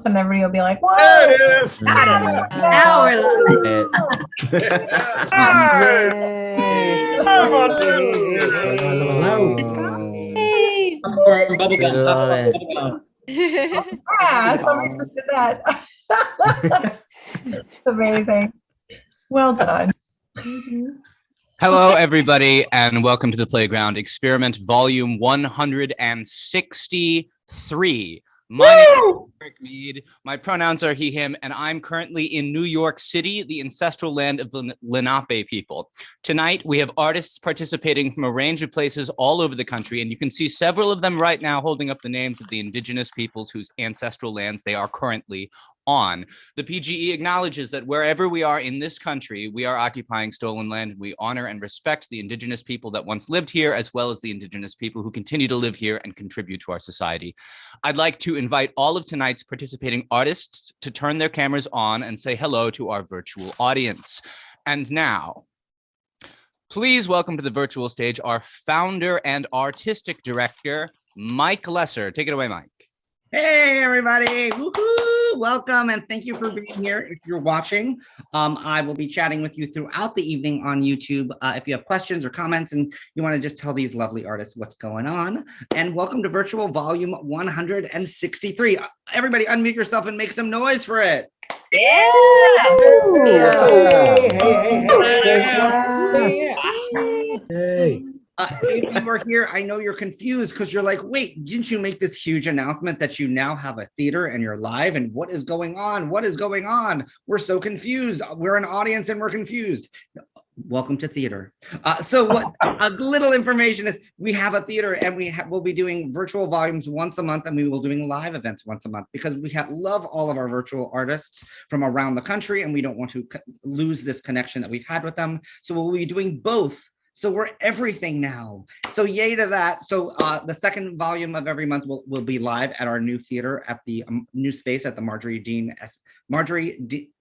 and everybody will be like, "Whoa!" There it is. Now we're live. Hi. Yay. Come on, Hello. Yay. We love it. Yeah, somebody just did that. It's amazing. Well done. Hello, everybody, and welcome to the Playground Experiment, Volume 163. My name is Eric Mead. My pronouns are he, him, and I'm currently in New York City, the ancestral land of the Lenape people. Tonight, we have artists participating from a range of places all over the country, and you can see several of them right now holding up the names of the indigenous peoples whose ancestral lands they are currently on. The PGE acknowledges that wherever we are in this country, we are occupying stolen land. We honor and respect the indigenous people that once lived here, as well as the indigenous people who continue to live here and contribute to our society. I'd like to invite all of tonight's participating artists to turn their cameras on and say hello to our virtual audience. And now, please welcome to the virtual stage our founder and artistic director, Mike Lesser. Take it away, Mike. Hey, everybody. Woohoo! Welcome, and thank you for being here. If you're watching, I will be chatting with you throughout the evening on YouTube. If you have questions or comments and you want to just tell these lovely artists what's going on. And welcome to Virtual Volume 163. Everybody unmute yourself and make some noise for it. Yeah. Hey. If you are here, I know you're confused because you're like, wait, didn't you make this huge announcement that you now have a theater and you're live? And what is going on? What is going on? We're so confused. We're an audience and we're confused. Welcome to theater. So what a little information is, we have a theater and we'll be doing virtual volumes once a month, and we will be doing live events once a month because we love all of our virtual artists from around the country, and we don't want to lose this connection that we've had with them. So we'll be doing both. So we're everything now. So yay to that. So the second volume of every month will be live at our new theater at the new space at the Marjorie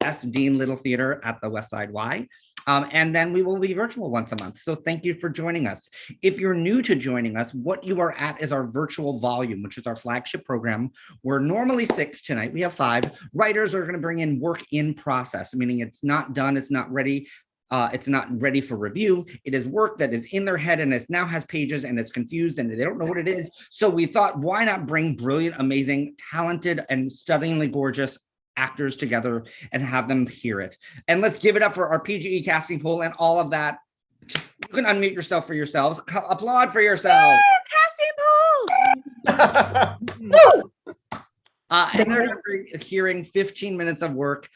S. Dean Little Theater at the West Side Y. And then we will be virtual once a month. So thank you for joining us. If you're new to joining us, what you are at is our virtual volume, which is our flagship program. We're normally 6 tonight. We have 5. Writers are going to bring in work in process, meaning it's not done, it's not ready. It's not ready for review. It is work that is in their head and it now has pages and it's confused and they don't know what it is. So we thought, why not bring brilliant, amazing, talented, and stunningly gorgeous actors together and have them hear it. And let's give it up for our PGE casting pool and all of that. You can unmute yourself for yourselves. Applaud for yourselves. Casting pool. And they're hearing 15 minutes of work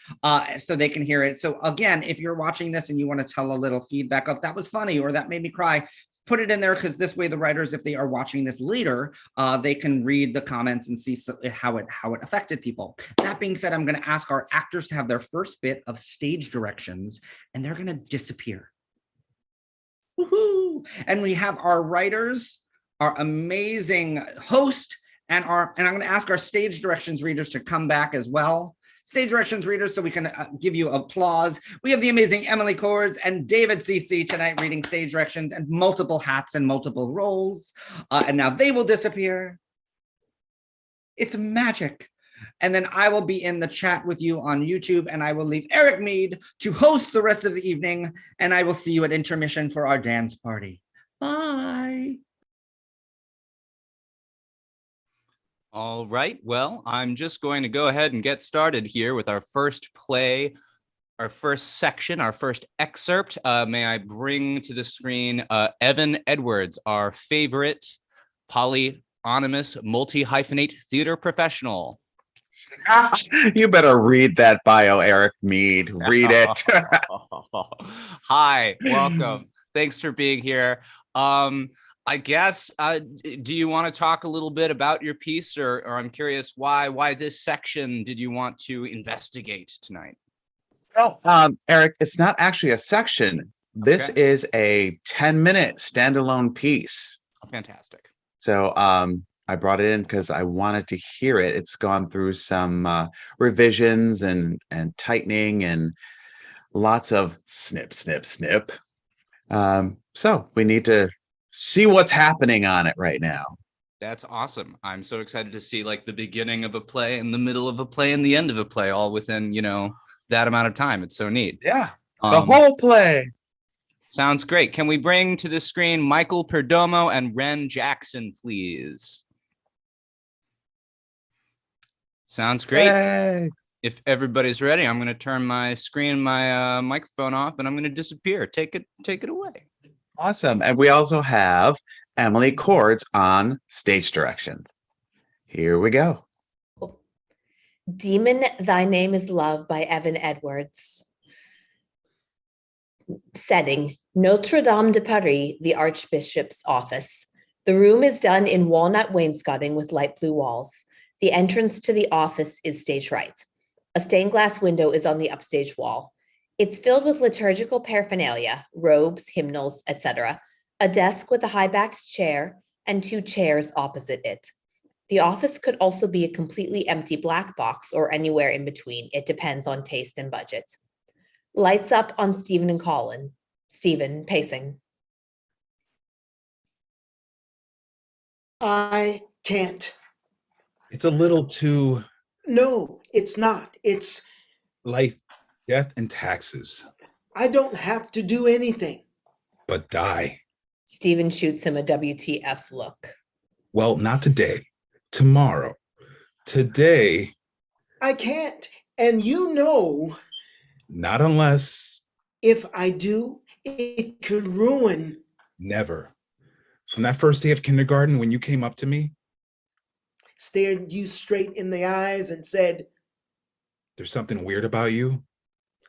so they can hear it. So again, if you're watching this and you want to tell a little feedback of that was funny or that made me cry, put it in there, because this way the writers, if they are watching this later, they can read the comments and see how it affected people. That being said, I'm going to ask our actors to have their first bit of stage directions, and they're going to disappear. Woohoo! And we have our writers, our amazing host, and I'm going to ask our stage directions readers to come back as well. Stage directions readers, so we can give you applause. We have the amazing Emily Cords and David CC tonight reading stage directions and multiple hats and multiple roles. And now they will disappear. It's magic. And then I will be in the chat with you on YouTube, and I will leave Eric Mead to host the rest of the evening, and I will see you at intermission for our dance party. Bye. All right, well, I'm just going to go ahead and get started here with our first play, our first section, our first excerpt. May I bring to the screen Evan Edwards, our favorite polyonymous multi-hyphenate theater professional. You better read that bio, Eric Mead. Read it. Hi, welcome. Thanks for being here. I guess, do you want to talk a little bit about your piece, or I'm curious why this section did you want to investigate tonight? Well, Eric, it's not actually a section. This is a 10-minute standalone piece. Oh, fantastic. So I brought it in because I wanted to hear it. It's gone through some revisions and tightening and lots of snip, snip, snip. So we need to see what's happening on it right now. That's awesome. I'm so excited to see like the beginning of a play and the middle of a play and the end of a play all within, that amount of time. It's so neat. Yeah. The Um, whole play. Sounds great. Can we bring to the screen Michael Perdomo and Ren Jackson, please? Sounds great. Yay. If everybody's ready, I'm going to turn my screen, my microphone off, and I'm going to disappear. Take it away. Awesome. And we also have Emily Cords on stage directions. Here we go. Demon, Thy Name is Love by Evan Edwards. Setting, Notre Dame de Paris, the Archbishop's office. The room is done in walnut wainscoting with light blue walls. The entrance to the office is stage right. A stained glass window is on the upstage wall. It's filled with liturgical paraphernalia, robes, hymnals, etc., a desk with a high-backed chair, and 2 chairs opposite it. The office could also be a completely empty black box or anywhere in between. It depends on taste and budget. Lights up on Stephen and Colin. Stephen, pacing. I can't. It's a little too No, it's not. It's, life, death, and taxes, I don't have to do anything. but die. Stephen shoots him a WTF look. Well, not today. Tomorrow. Today, I can't. And you know, not unless, if I do, it could ruin. never. From that first day of kindergarten when you came up to me, Stared you straight in the eyes and said, there's something weird about you,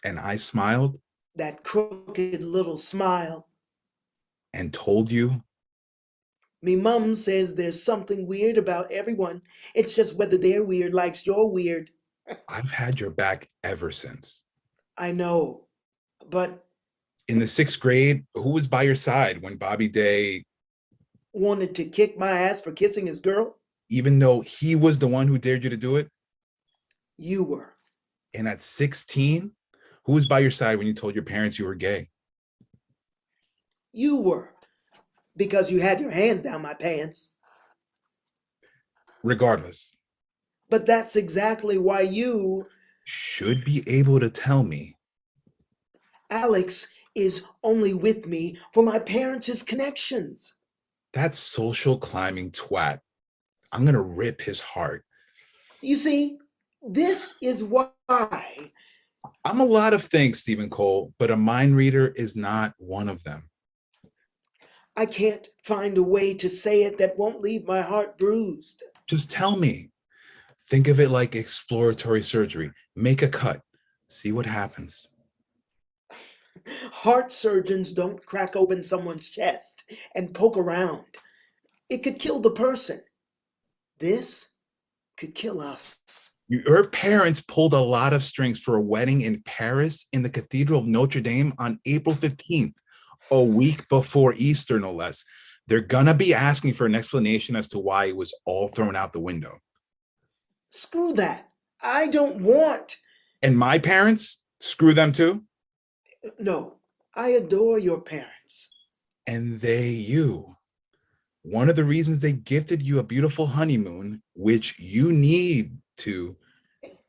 and I smiled that crooked little smile. and told you, Me mum says there's something weird about everyone. It's just whether their weird likes your weird. I've had your back ever since. I know. But In the 6th grade, who was by your side when Bobby Day, wanted to kick my ass for kissing his girl? even though he was the one who dared you to do it? You were. And at 16, who was by your side when you told your parents you were gay? You were. Because you had your hands down my pants. Regardless, But that's exactly why you, should be able to tell me. Alex, is only with me for my parents' connections. That social climbing twat, I'm gonna rip his heart. You see, this is why I'm a lot of things, Stephen Cole, but a mind reader is not one of them. I can't find a way to say it that won't leave my heart bruised. Just tell me. Think of it like exploratory surgery. Make a cut, see what happens. Heart surgeons don't crack open someone's chest and poke around. It could kill the person. This could kill us. Your parents pulled a lot of strings for a wedding in Paris in the Cathedral of Notre Dame on April 15th, a week before Easter, no less. They're gonna be asking for an explanation as to why it was all thrown out the window. Screw that. I don't want. And my parents, screw them too. No, I adore your parents. And they you. One of the reasons they gifted you a beautiful honeymoon, which you need to,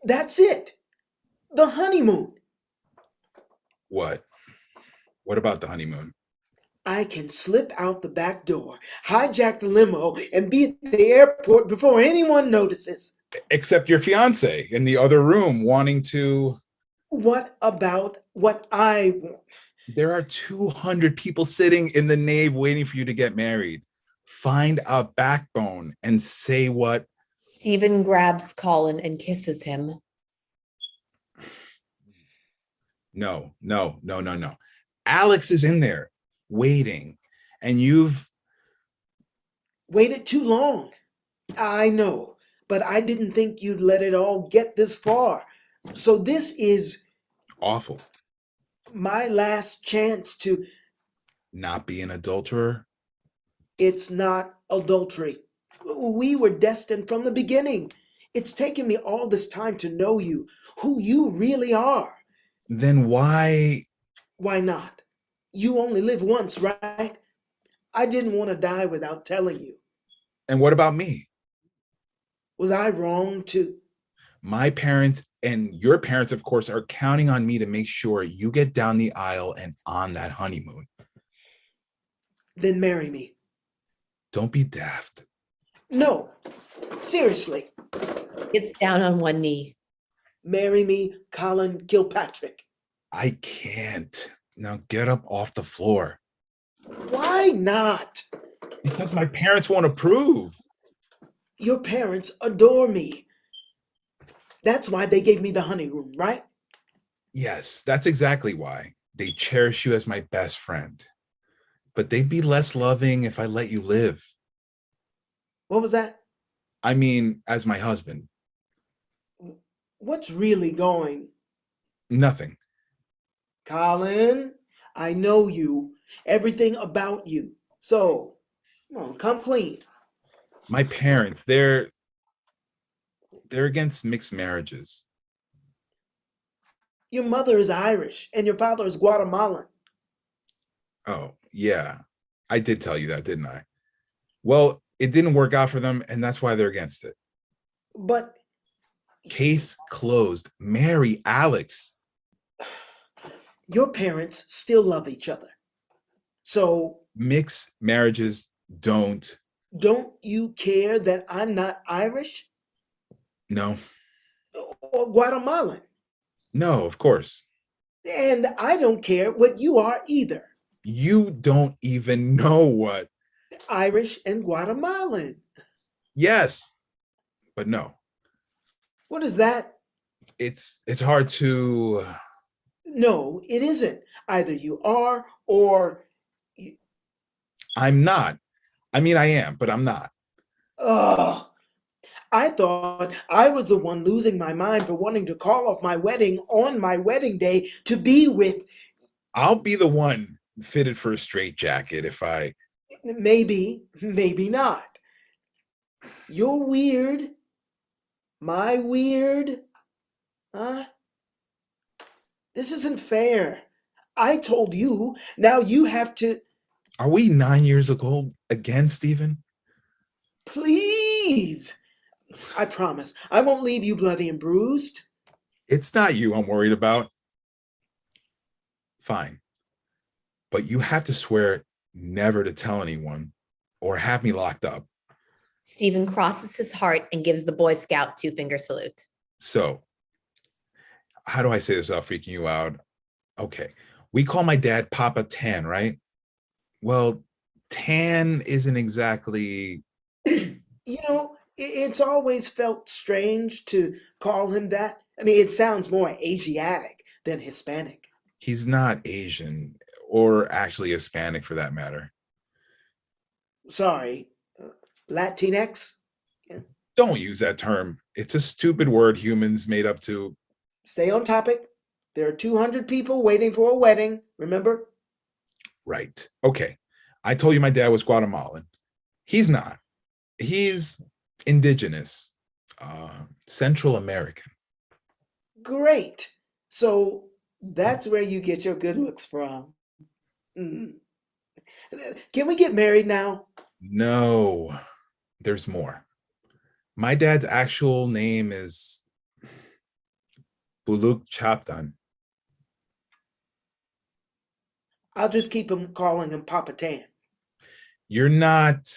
That's it. The honeymoon. what? What about the honeymoon? I can slip out the back door, hijack the limo, and be at the airport before anyone notices. Except your fiance in the other room wanting to. What about what I want? There are 200 people sitting in the nave waiting for you to get married. Find a backbone and say what. Stephen grabs Colin and kisses him. No. Alex is in there waiting, and you've Waited too long. I know, but I didn't think you'd let it all get this far. So this is awful. my last chance to. Not be an adulterer. It's not adultery. We were destined from the beginning. It's taken me all this time to know you, who you really are. Then why? Why not? You only live once, right? I didn't want to die without telling you. And what about me? Was I wrong to? My parents and your parents, of course, are counting on me to make sure you get down the aisle and on that honeymoon. Then marry me. Don't be daft. No, seriously, Gets down on one knee. marry me, Colin Kilpatrick. I can't. Now get up off the floor. Why not? Because my parents won't approve. Your parents adore me. That's why they gave me the honeymoon, right? Yes, that's exactly why. They cherish you as my best friend. But they'd be less loving if I let you live. What was that? I mean, as my husband. What's really going? Nothing. Colin, I know you, everything about you. So, come clean. My parents, they're against mixed marriages. Your mother is Irish and your father is Guatemalan. Oh, yeah. I did tell you that, didn't I? Well, it didn't work out for them, and that's why they're against it. But Case closed. Marry Alex. your parents still love each other. So, Mixed marriages don't. don't you care that I'm not Irish No. or Guatemalan? No, of course. And I don't care what you are either, You don't even know what. Irish and Guatemalan. Yes, but no. What is that? It's hard to. No, it isn't. Either you are or. I'm not. I mean, I am, but I'm not. Ugh. I thought I was the one losing my mind for wanting to call off my wedding on my wedding day to be with. I'll be the one fitted for a straitjacket if I. Maybe, maybe not. You're weird. My weird. Huh? This isn't fair. I told you. Now you have to. Are we 9 years old again, Stephen? Please. I promise. I won't leave you bloody and bruised. It's not you I'm worried about. Fine. But you have to swear never to tell anyone or have me locked up. Stephen crosses his heart and gives the Boy Scout 2-finger salute. So, how do I say this without freaking you out? Okay. We call my dad Papa Tan, right? Well, Tan isn't exactly. You know, it's always felt strange to call him that. I mean, it sounds more Asiatic than Hispanic. He's not Asian or actually Hispanic for that matter. Sorry, Latinx? Don't use that term. It's a stupid word humans made up to. Stay on topic. There are 200 people waiting for a wedding, remember? Right. Okay. I told you my dad was Guatemalan. He's not. He's indigenous, Central American. Great. So that's where you get your good looks from. Mhm. Can we get married now? No, there's more. My dad's actual name is Buluk Chapdan. I'll just keep calling him Papa Tan. You're not.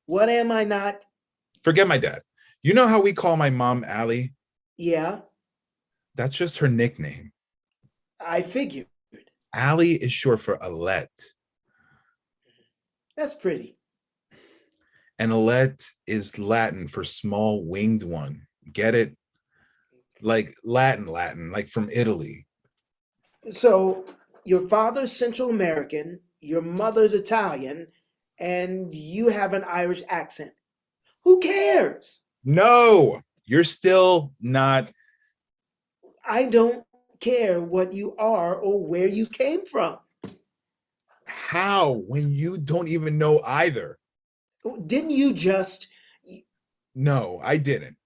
What am I not? Forget my dad. You know how we call my mom Allie? Yeah, That's just her nickname. I figured. Allie is short for Alette. That's pretty. And Alette is Latin for small winged one. Get it? Like Latin, like from Italy. So your father's Central American, your mother's Italian, and you have an Irish accent. Who cares? No, you're still not. I don't care what you are or where you came from. How when you don't even know either? Didn't you just? No, I didn't.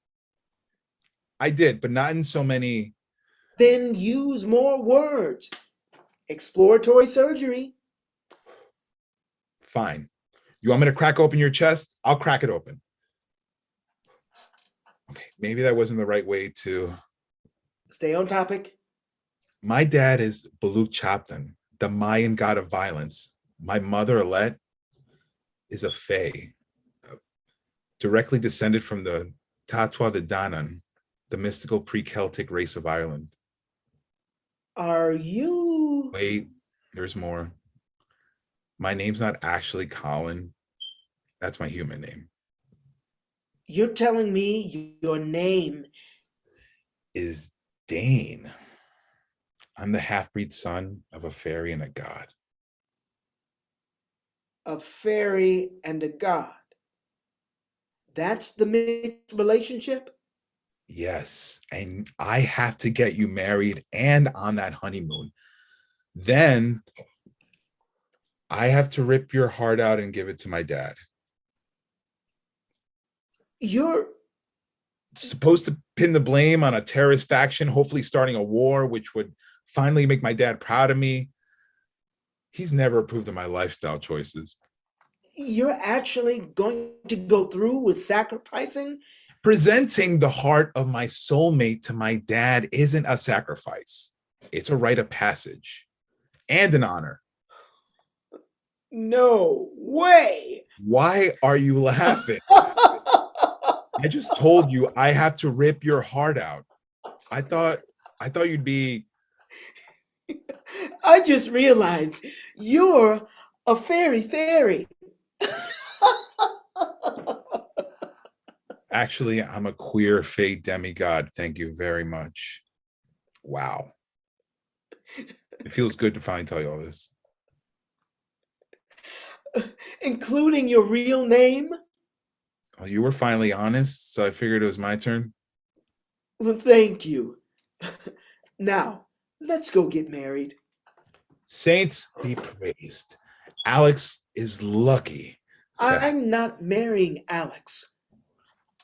I did, but not in so many. Then use more words. Exploratory surgery. Fine. You want me to crack open your chest? I'll crack it open. Okay, maybe that wasn't the right way to. Stay on topic. My dad is Baluch Chaptan, the Mayan god of violence. My mother, Alet, is a fae, directly descended from the Tatwa de Danann, the mystical pre-Celtic race of Ireland. Are you? Wait, there's more. My name's not actually Colin. That's my human name. You're telling me your name? Is Dane. I'm the half-breed son of a fairy and a god. A fairy and a god. That's the mixed relationship? Yes, and I have to get you married and on that honeymoon. Then I have to rip your heart out and give it to my dad. You're Supposed to pin the blame on a terrorist faction, hopefully starting a war, which would finally make my dad proud of me. He's never approved of my lifestyle choices. you're actually going to go through with sacrificing? Presenting the heart of my soulmate to my dad isn't a sacrifice. It's a rite of passage and an honor. No way. Why are you laughing? I just told you I have to rip your heart out. I thought you'd be. I just realized you're a fairy. Actually, I'm a queer fae demigod. Thank you very much. Wow. It feels good to finally tell you all this. Including your real name? Well, you were finally honest, so I figured it was my turn. Well, thank you. Now, let's go get married. Saints be praised. Alex is lucky. I'm not marrying Alex.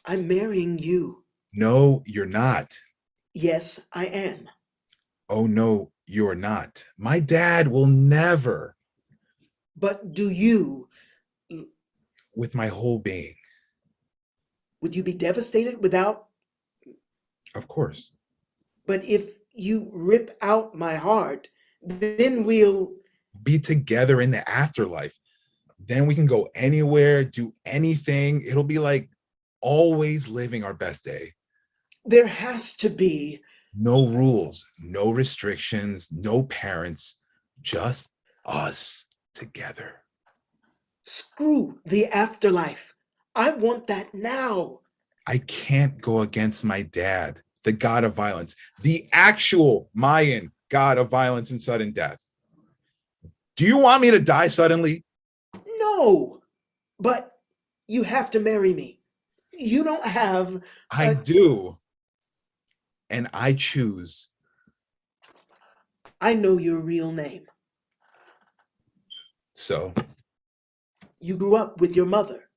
I'm marrying you. No, you're not. Yes, I am. Oh, no, you're not. My dad will never, But do you? with my whole being. Would you be devastated without? Of course. But if you rip out my heart, then we'll. Be together in the afterlife. Then we can go anywhere, do anything. It'll be like always living our best day. There has to be. No rules, no restrictions, no parents, just us together. Screw the afterlife. I want that now. I can't go against my dad, the god of violence, the actual Mayan god of violence and sudden death. Do you want me to die suddenly? No. But you have to marry me. You don't have. I do. And I choose. I know your real name. So, You grew up with your mother.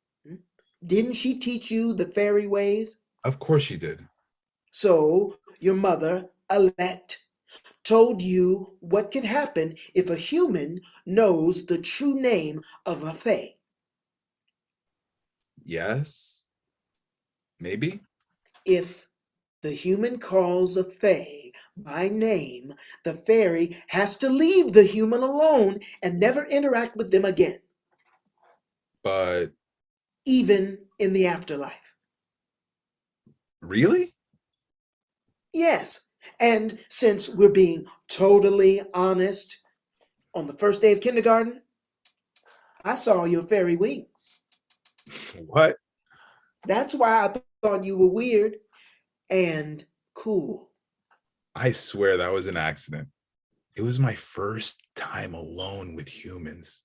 Didn't she teach you the fairy ways? of course she did. So your mother, Alette, told you what can happen if a human knows the true name of a fae. Yes. Maybe. If the human calls a fae by name, the fairy has to leave the human alone and never interact with them again, But even in the afterlife. really? Yes, and since we're being totally honest, on the first day of kindergarten, I saw your fairy wings. What? That's why I thought you were weird and cool. I swear that was an accident. It was my first time alone with humans.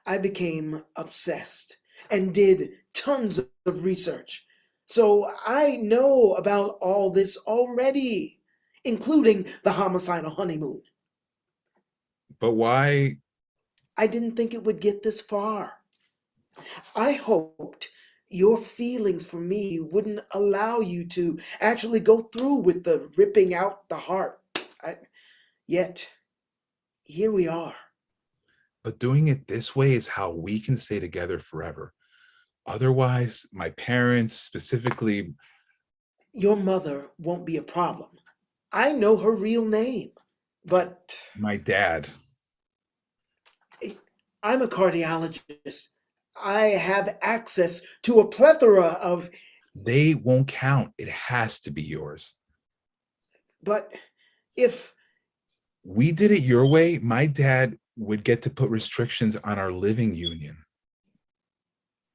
I became obsessed and did tons of research. So I know about all this already, including the homicidal honeymoon. But why? I didn't think it would get this far. I hoped your feelings for me wouldn't allow you to actually go through with the ripping out the heart. Yet, here we are. But doing it this way is how we can stay together forever. Otherwise, my parents, specifically, Your mother won't be a problem. I know her real name, but my dad. I'm a cardiologist. I have access to a plethora of, They won't count. It has to be yours. but if We did it your way, my dad would get to put restrictions on our living union.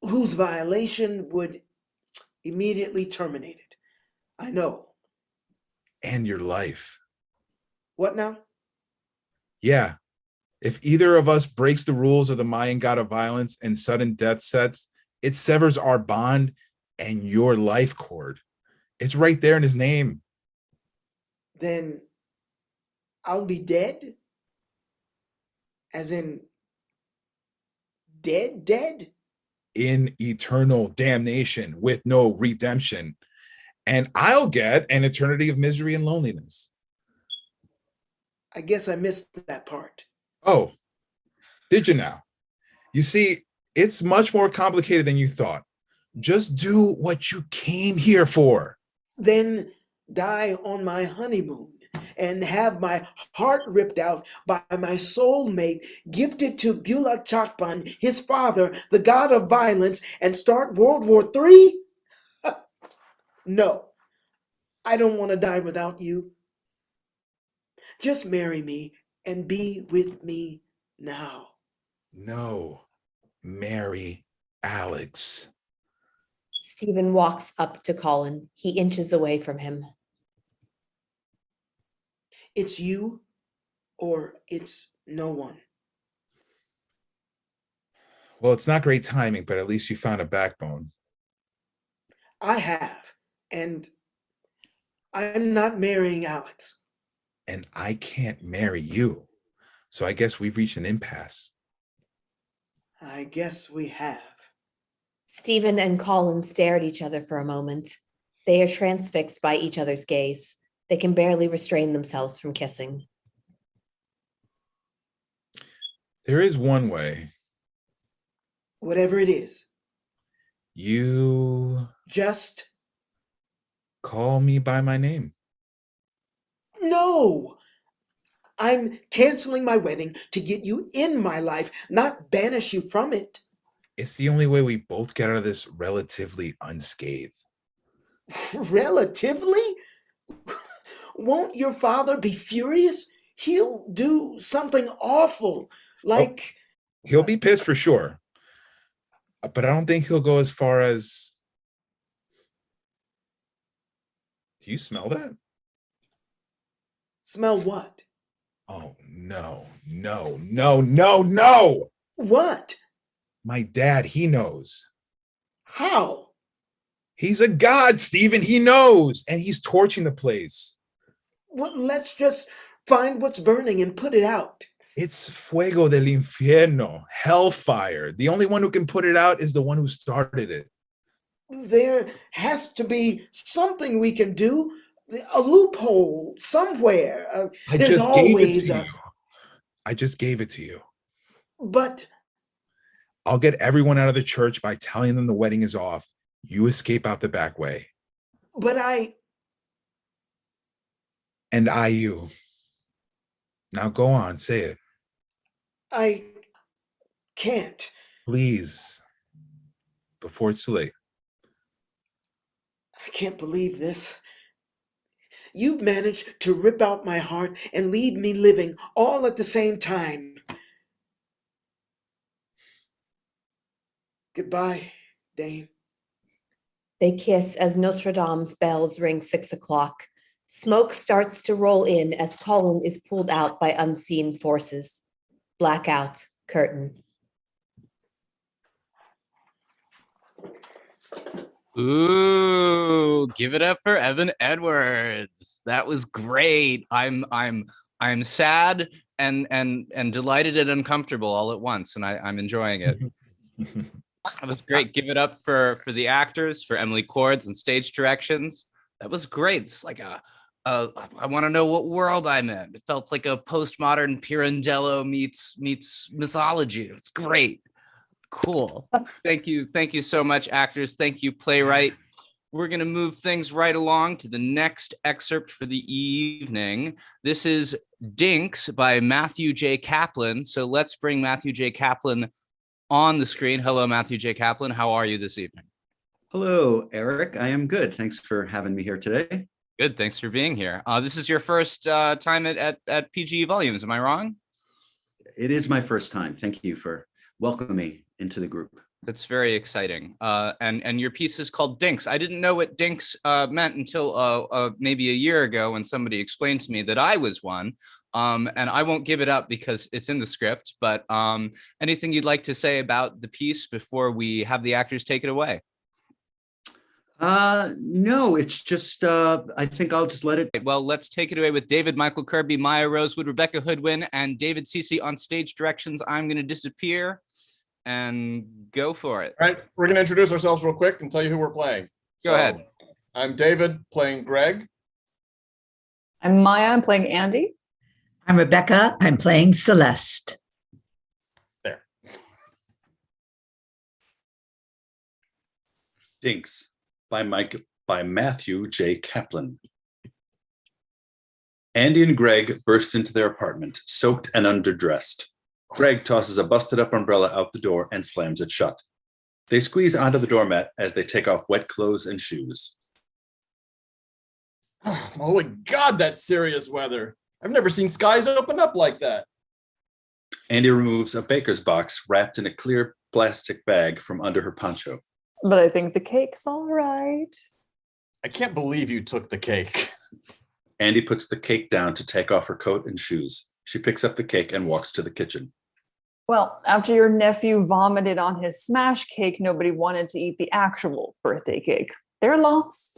whose violation would immediately terminate it. I know. And your life. What now? Yeah. If either of us breaks the rules of the Mayan god of violence and sudden death sets, it severs our bond and your life cord. It's right there in his name. Then I'll be dead? As in, dead, dead? In eternal damnation with no redemption. And I'll get an eternity of misery and loneliness. I guess I missed that part. Oh, did you now? You see, it's much more complicated than you thought. Just do what you came here for. Then die on my honeymoon and have my heart ripped out by my soulmate, gifted to Gulak Chakpan, his father, the god of violence, and start World War III? No, I don't want to die without you. Just marry me and be with me now. No, marry Alex. Stephen walks up to Colin. He inches away from him. It's you or it's no one. Well, it's not great timing, but at least you found a backbone. I have, and I'm not marrying Alex. And I can't marry you. So I guess we've reached an impasse. I guess we have. Stephen and Colin stare at each other for a moment. They are transfixed by each other's gaze. They can barely restrain themselves from kissing. There is one way. Whatever it is, You just call me by my name. no. I'm canceling my wedding to get you in my life, not banish you from it. It's the only way we both get out of this relatively unscathed. Relatively? Won't your father be furious? He'll do something awful, like He'll be pissed for sure. But I don't think he'll go as far as. Do you smell that? smell what? Oh, no, no, no, no, no. What? My dad, he knows. How? He's a god, Stephen. He knows. And he's torching the place. Well, let's just find what's burning and put it out. It's fuego del infierno, hellfire. The only one who can put it out is the one who started it. There has to be something we can do, a loophole somewhere. I There's just gave it always to a. you. I just gave it to you. But I'll get everyone out of the church by telling them the wedding is off. You escape out the back way. And I you. Now go on, say it. I can't. Please. Before it's too late. I can't believe this. You've managed to rip out my heart and leave me living all at the same time. Goodbye, Dane. They kiss as Notre Dame's bells ring 6 o'clock. Smoke starts to roll in as Colin is pulled out by unseen forces. Blackout, curtain. Ooh, give it up for Evan Edwards. That was great. I'm sad and delighted and uncomfortable all at once, and I'm enjoying it. That was great. Give it up for the actors, for Emily Cords and stage directions. That was great. It's like a I want to know what world I'm in. It felt like a postmodern Pirandello meets mythology. It's great. Cool. Thank you so much, actors. Thank you, playwright. We're going to move things right along to the next excerpt for the evening. This is Dinks by Matthew J. Kaplan. So let's bring Matthew J. Kaplan on the screen. Hello, Matthew J. Kaplan. How are you this evening? Hello, Eric. I am good. Thanks for having me here today. Good. Thanks for being here. This is your first time at PGE Volumes. Am I wrong? It is my first time. Thank you for welcoming me into the group. That's very exciting. And your piece is called Dinks. I didn't know what Dinks meant until maybe a year ago when somebody explained to me that I was one. And I won't give it up because it's in the script. But anything you'd like to say about the piece before we have the actors take it away? No, it's just, I think I'll just let it. Well, let's take it away with David Michael Kirby, Maya Rosewood, Rebecca Hoodwin, and David Cece on stage directions. I'm going to disappear and go for it. All right, we're going to introduce ourselves real quick and tell you who we're playing. Go ahead. I'm David playing Greg. I'm Maya, I'm playing Andy. I'm Rebecca, I'm playing Celeste. There. Dinks by Matthew J. Kaplan. Andy and Greg burst into their apartment, soaked and underdressed. Greg tosses a busted up umbrella out the door and slams it shut. They squeeze onto the doormat as they take off wet clothes and shoes. Holy God, that's serious weather. I've never seen skies open up like that. Andy removes a baker's box wrapped in a clear plastic bag from under her poncho. But I think the cake's all right. I can't believe you took the cake. Andy puts the cake down to take off her coat and shoes. She picks up the cake and walks to the kitchen. Well, after your nephew vomited on his smash cake, nobody wanted to eat the actual birthday cake. Their loss.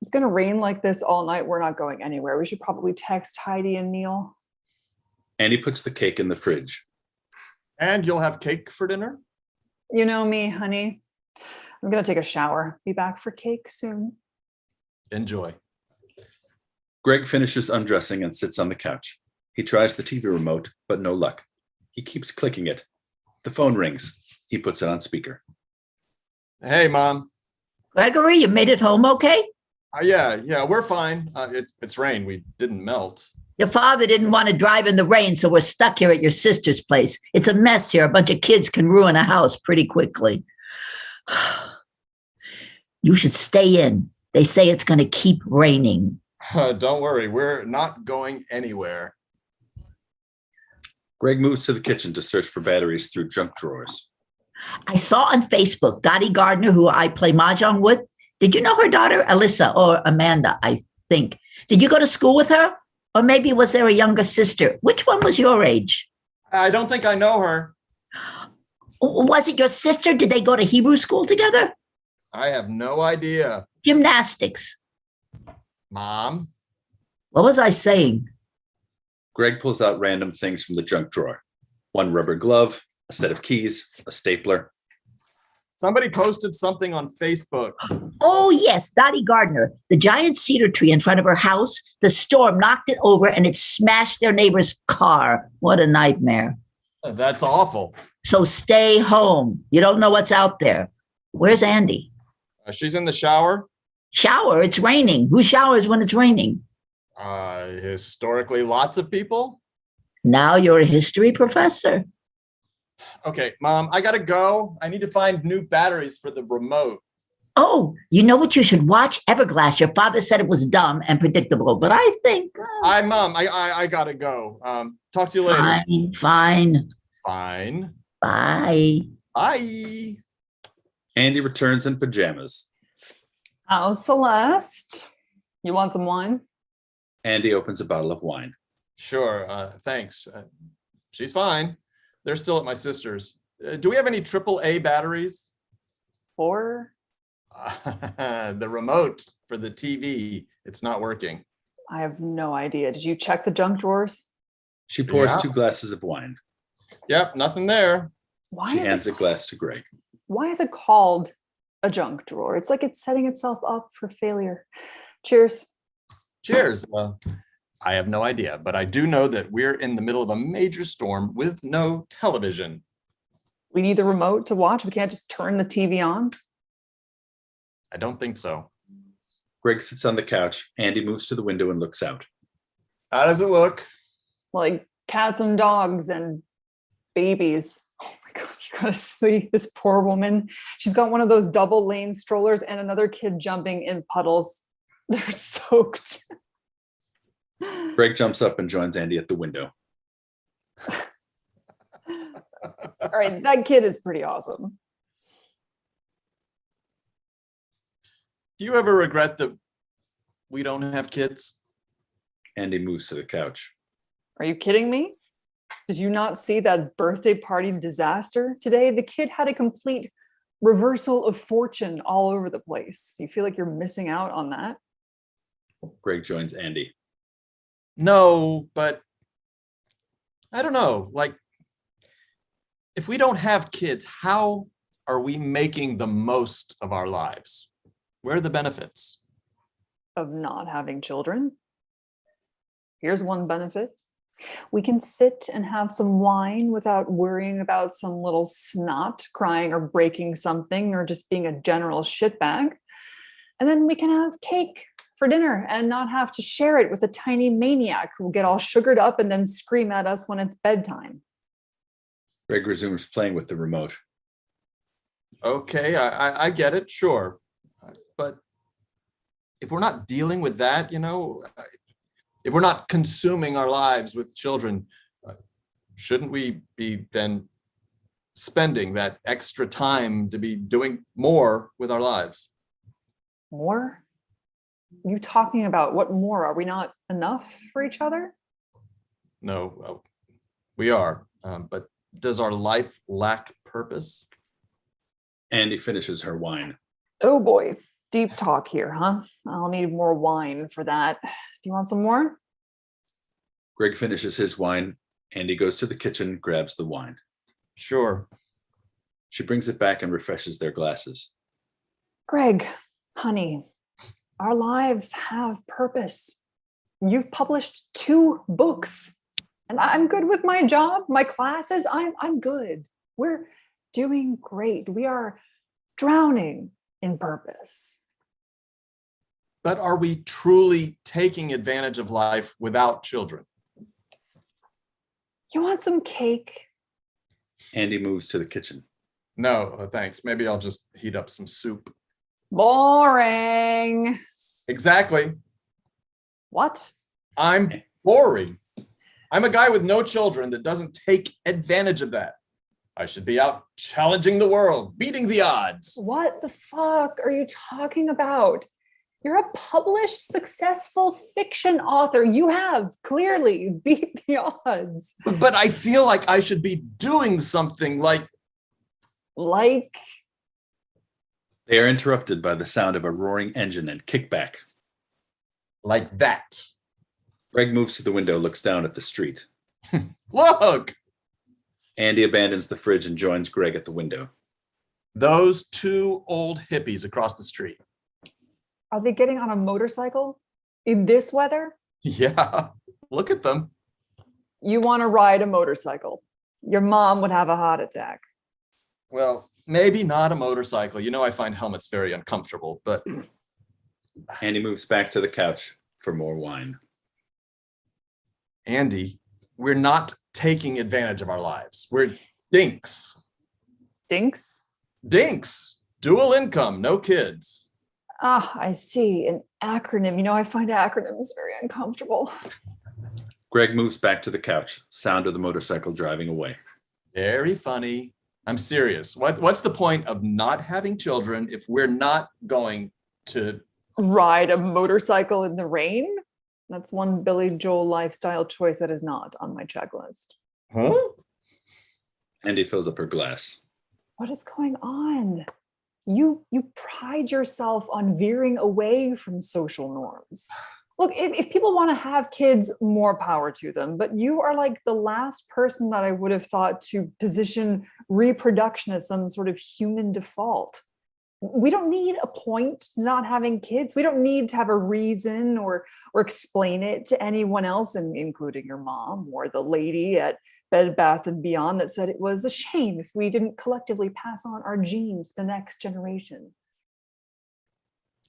It's going to rain like this all night. We're not going anywhere. We should probably text Heidi and Neil. Andy puts the cake in the fridge. And you'll have cake for dinner? You know me, honey. I'm going to take a shower. Be back for cake soon. Enjoy. Greg finishes undressing and sits on the couch. He tries the TV remote, but no luck. He keeps clicking it. The phone rings. He puts it on speaker. Hey, Mom. Gregory, you made it home okay? Yeah, we're fine. It's rain. We didn't melt. Your father didn't want to drive in the rain, so we're stuck here at your sister's place. It's a mess here. A bunch of kids can ruin a house pretty quickly. You should stay in. They say it's going to keep raining. Don't worry. We're not going anywhere. Greg moves to the kitchen to search for batteries through junk drawers. I saw on Facebook Dottie Gardner, who I play mahjong with. Did you know her daughter, Alyssa, or Amanda, I think? Did you go to school with her? Or maybe was there a younger sister? Which one was your age? I don't think I know her. Was it your sister? Did they go to Hebrew school together? I have no idea. Gymnastics. Mom? What was I saying? Greg pulls out random things from the junk drawer. One rubber glove, a set of keys, a stapler. Somebody posted something on Facebook. Oh, yes, Dottie Gardner. The giant cedar tree in front of her house, the storm knocked it over and it smashed their neighbor's car. What a nightmare. That's awful. So stay home. You don't know what's out there. Where's Andy? She's in the shower. Shower? It's raining. Who showers when it's raining? Historically, lots of people. Now you're a history professor. Okay, Mom, I gotta go. I need to find new batteries for the remote. Oh, you know what you should watch? Everglass. Your father said it was dumb and predictable, but I think... Mom, I gotta go. Talk to you later. Fine. Bye. Bye. Andy returns in pajamas. Oh, Celeste. You want some wine? Andy opens a bottle of wine. Sure, thanks. She's fine. They're still at my sister's. Do we have any AAA batteries? For? The remote for the TV. It's not working. I have no idea. Did you check the junk drawers? She pours 2 glasses of wine. Yep, nothing there. She hands a glass to Greg. Why is it called a junk drawer? It's like it's setting itself up for failure. Cheers. Cheers. I have no idea, but I do know that we're in the middle of a major storm with no television. We need the remote to watch. We can't just turn the TV on. I don't think so. Greg sits on the couch. Andy moves to the window and looks out. How does it look? Like cats and dogs and babies. Oh my God, you gotta see this poor woman. She's got one of those double lane strollers and another kid jumping in puddles. They're soaked. Greg jumps up and joins Andy at the window. All right, that kid is pretty awesome. Do you ever regret that we don't have kids? Andy moves to the couch. Are you kidding me? Did you not see that birthday party disaster today? The kid had a complete reversal of fortune all over the place. You feel like you're missing out on that? Greg joins Andy. No, but I don't know. Like, if we don't have kids, how are we making the most of our lives? Where are the benefits? Of not having children? Here's one benefit. We can sit and have some wine without worrying about some little snot crying or breaking something or just being a general shitbag. And then we can have cake for dinner and not have to share it with a tiny maniac who will get all sugared up and then scream at us when it's bedtime. Greg resumes playing with the remote. Okay, I get it, sure. But if we're not dealing with that, if we're not consuming our lives with children, shouldn't we be then spending that extra time to be doing more with our lives? More? You talking about what more? Are we not enough for each other? No, we are. But does our life lack purpose? Andy finishes her wine. Oh boy, deep talk here, huh? I'll need more wine for that. Do you want some more? Greg finishes his wine. Andy goes to the kitchen, grabs the wine. Sure. She brings it back and refreshes their glasses. Greg, honey, our lives have purpose. You've published 2 books, and I'm good with my job, my classes. I'm good. We're doing great. We are drowning in purpose. But are we truly taking advantage of life without children? You want some cake? Andy moves to the kitchen. No, thanks. Maybe I'll just heat up some soup. Boring. Exactly. What? I'm boring. I'm a guy with no children that doesn't take advantage of that. I should be out challenging the world, beating the odds. What the fuck are you talking about? You're a published, successful fiction author. You have clearly beat the odds. But I feel like I should be doing something like... They are interrupted by the sound of a roaring engine and kickback. Like that. Greg moves to the window, looks down at the street. Look! Andy abandons the fridge and joins Greg at the window. Those 2 old hippies across the street. Are they getting on a motorcycle in this weather? Yeah, look at them. You want to ride a motorcycle. Your mom would have a heart attack. Well, maybe not a motorcycle. I find helmets very uncomfortable, but... Andy moves back to the couch for more wine. Andy, we're not taking advantage of our lives. We're dinks. Dinks? Dinks. Dual income, no kids. Ah, I see. An acronym. I find acronyms very uncomfortable. Greg moves back to the couch, sound of the motorcycle driving away. Very funny. I'm serious. What's the point of not having children if we're not going to... Ride a motorcycle in the rain? That's one Billy Joel lifestyle choice that is not on my checklist. Huh? Andy fills up her glass. What is going on? You pride yourself on veering away from social norms. Look, if people want to have kids, more power to them. But you are like the last person that I would have thought to position reproduction as some sort of human default. We don't need a point to not having kids. We don't need to have a reason or explain it to anyone else, including your mom or the lady at Bed Bath and Beyond that said it was a shame if we didn't collectively pass on our genes to the next generation.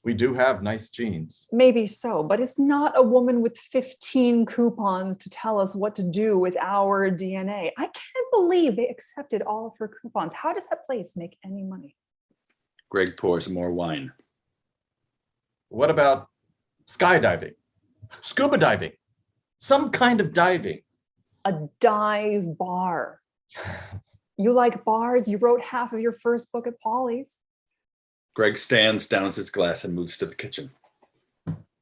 We do have nice genes. Maybe so, but it's not a woman with 15 coupons to tell us what to do with our DNA. I can't believe they accepted all of her coupons. How does that place make any money? Greg pours more wine. What about skydiving, scuba diving, some kind of diving? A dive bar. You like bars? You wrote half of your first book at Polly's. Greg stands, downs his glass, and moves to the kitchen.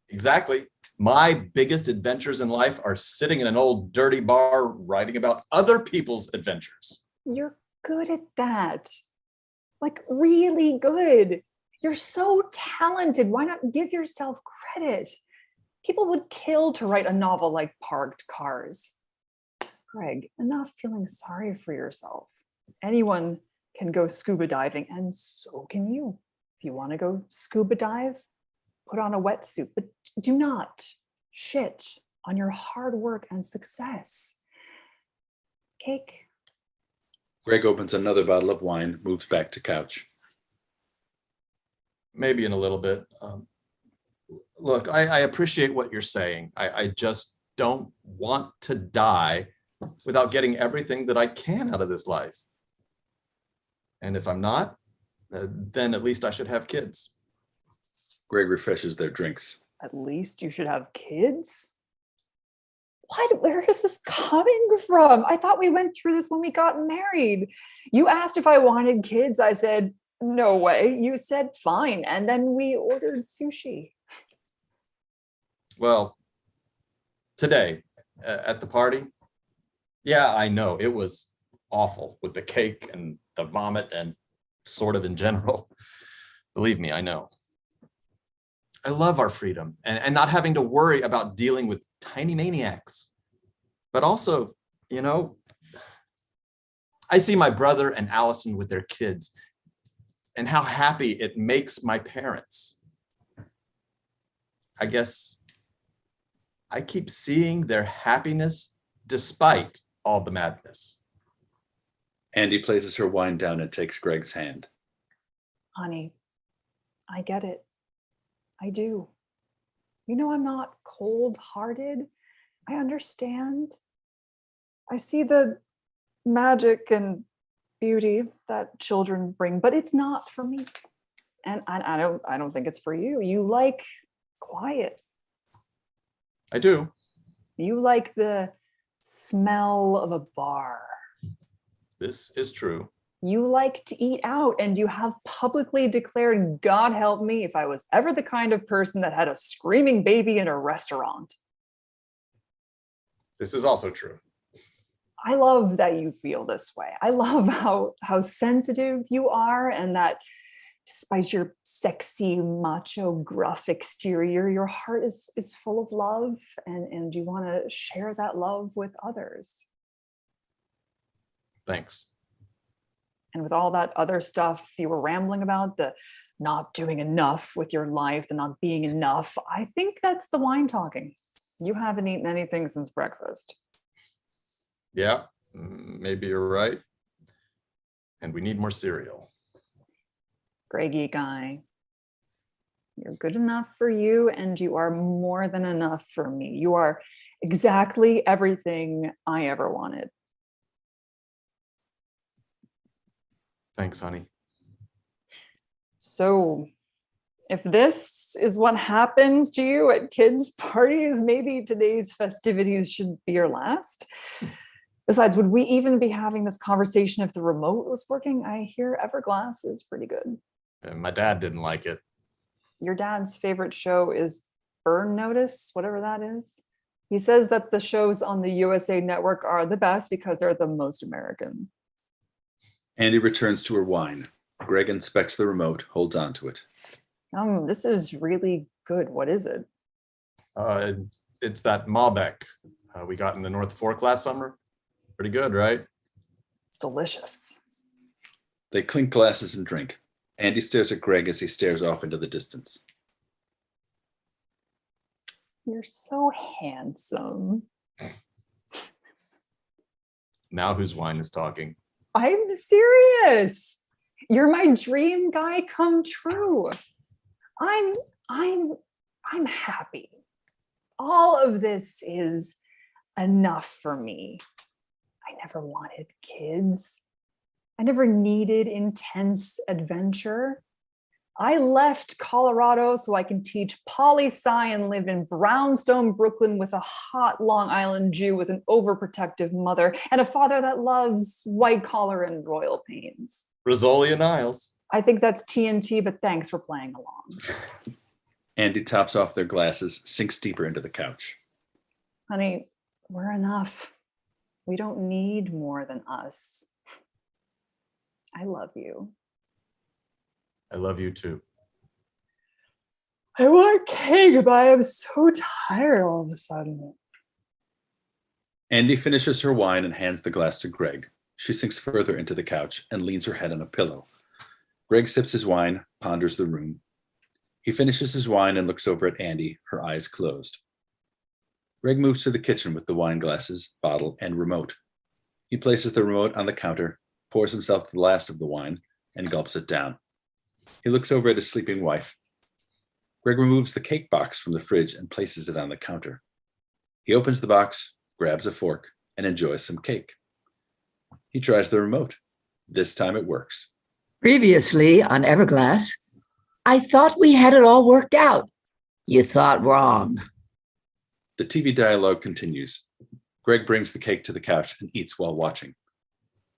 Exactly. My biggest adventures in life are sitting in an old dirty bar writing about other people's adventures. You're good at that. Like, really good. You're so talented. Why not give yourself credit? People would kill to write a novel like Parked Cars. Greg, enough feeling sorry for yourself. Anyone can go scuba diving, and so can you. If you want to go scuba dive, put on a wetsuit, but do not shit on your hard work and success. Cake. Greg opens another bottle of wine, moves back to couch. Maybe in a little bit. Look, I appreciate what you're saying. I just don't want to die without getting everything that I can out of this life. And if I'm not, then at least I should have kids. Greg refreshes their drinks. At least you should have kids? Where is this coming from? I thought we went through this when we got married. You asked if I wanted kids. I said, no way. You said, fine. And then we ordered sushi. Well, today at the party, yeah, I know it was awful with the cake and the vomit and sort of in general. Believe me, I know. I love our freedom and not having to worry about dealing with tiny maniacs. But also, you know, I see my brother and Allison with their kids and how happy it makes my parents. I guess I keep seeing their happiness despite all the madness. Andy places her wine down and takes Greg's hand. Honey, I get it. I do. You know, I'm not cold-hearted. I understand. I see the magic and beauty that children bring, but it's not for me. And I don't think it's for you. You like quiet. I do. You like the smell of a bar. This is true. You like to eat out, and you have publicly declared, God help me if I was ever the kind of person that had a screaming baby in a restaurant. This is also true. I love that you feel this way. I love how sensitive you are, and that despite your sexy, macho, gruff exterior, your heart is full of love, and you want to share that love with others. Thanks. And with all that other stuff you were rambling about, the not doing enough with your life, the not being enough, I think that's the wine talking. You haven't eaten anything since breakfast. Yeah, maybe you're right. And we need more cereal. Greggy guy, you're good enough for you, and you are more than enough for me. You are exactly everything I ever wanted. Thanks, honey. So if this is what happens to you at kids' parties, maybe today's festivities should be your last. Besides, would we even be having this conversation if the remote was working? I hear Everglass is pretty good. And my dad didn't like it. Your dad's favorite show is Burn Notice, whatever that is. He says that the shows on the USA Network are the best because they're the most American. Andy returns to her wine. Greg inspects the remote, holds on to it. This is really good. What is it? It's that Malbec we got in the North Fork last summer. Pretty good, right? It's delicious. They clink glasses and drink. Andy stares at Greg as he stares off into the distance. You're so handsome. Now whose wine is talking? I'm serious. You're my dream guy come true. I'm happy. All of this is enough for me. I never wanted kids. I never needed intense adventure. I left Colorado so I can teach poli-sci and live in brownstone Brooklyn with a hot Long Island Jew with an overprotective mother and a father that loves white collar and royal pains. Rizzoli Niles. I think that's TNT, but thanks for playing along. Andy tops off their glasses, sinks deeper into the couch. Honey, we're enough. We don't need more than us. I love you. I love you too. I want cake, but I am so tired all of a sudden. Andy finishes her wine and hands the glass to Greg. She sinks further into the couch and leans her head on a pillow. Greg sips his wine, ponders the room. He finishes his wine and looks over at Andy, her eyes closed. Greg moves to the kitchen with the wine glasses, bottle, and remote. He places the remote on the counter, pours himself the last of the wine, and gulps it down. He looks over at his sleeping wife. Greg removes the cake box from the fridge and places it on the counter. He opens the box, grabs a fork, and enjoys some cake. He tries the remote. This time it works. Previously on Everglass, I thought we had it all worked out. You thought wrong. The TV dialogue continues. Greg brings the cake to the couch and eats while watching.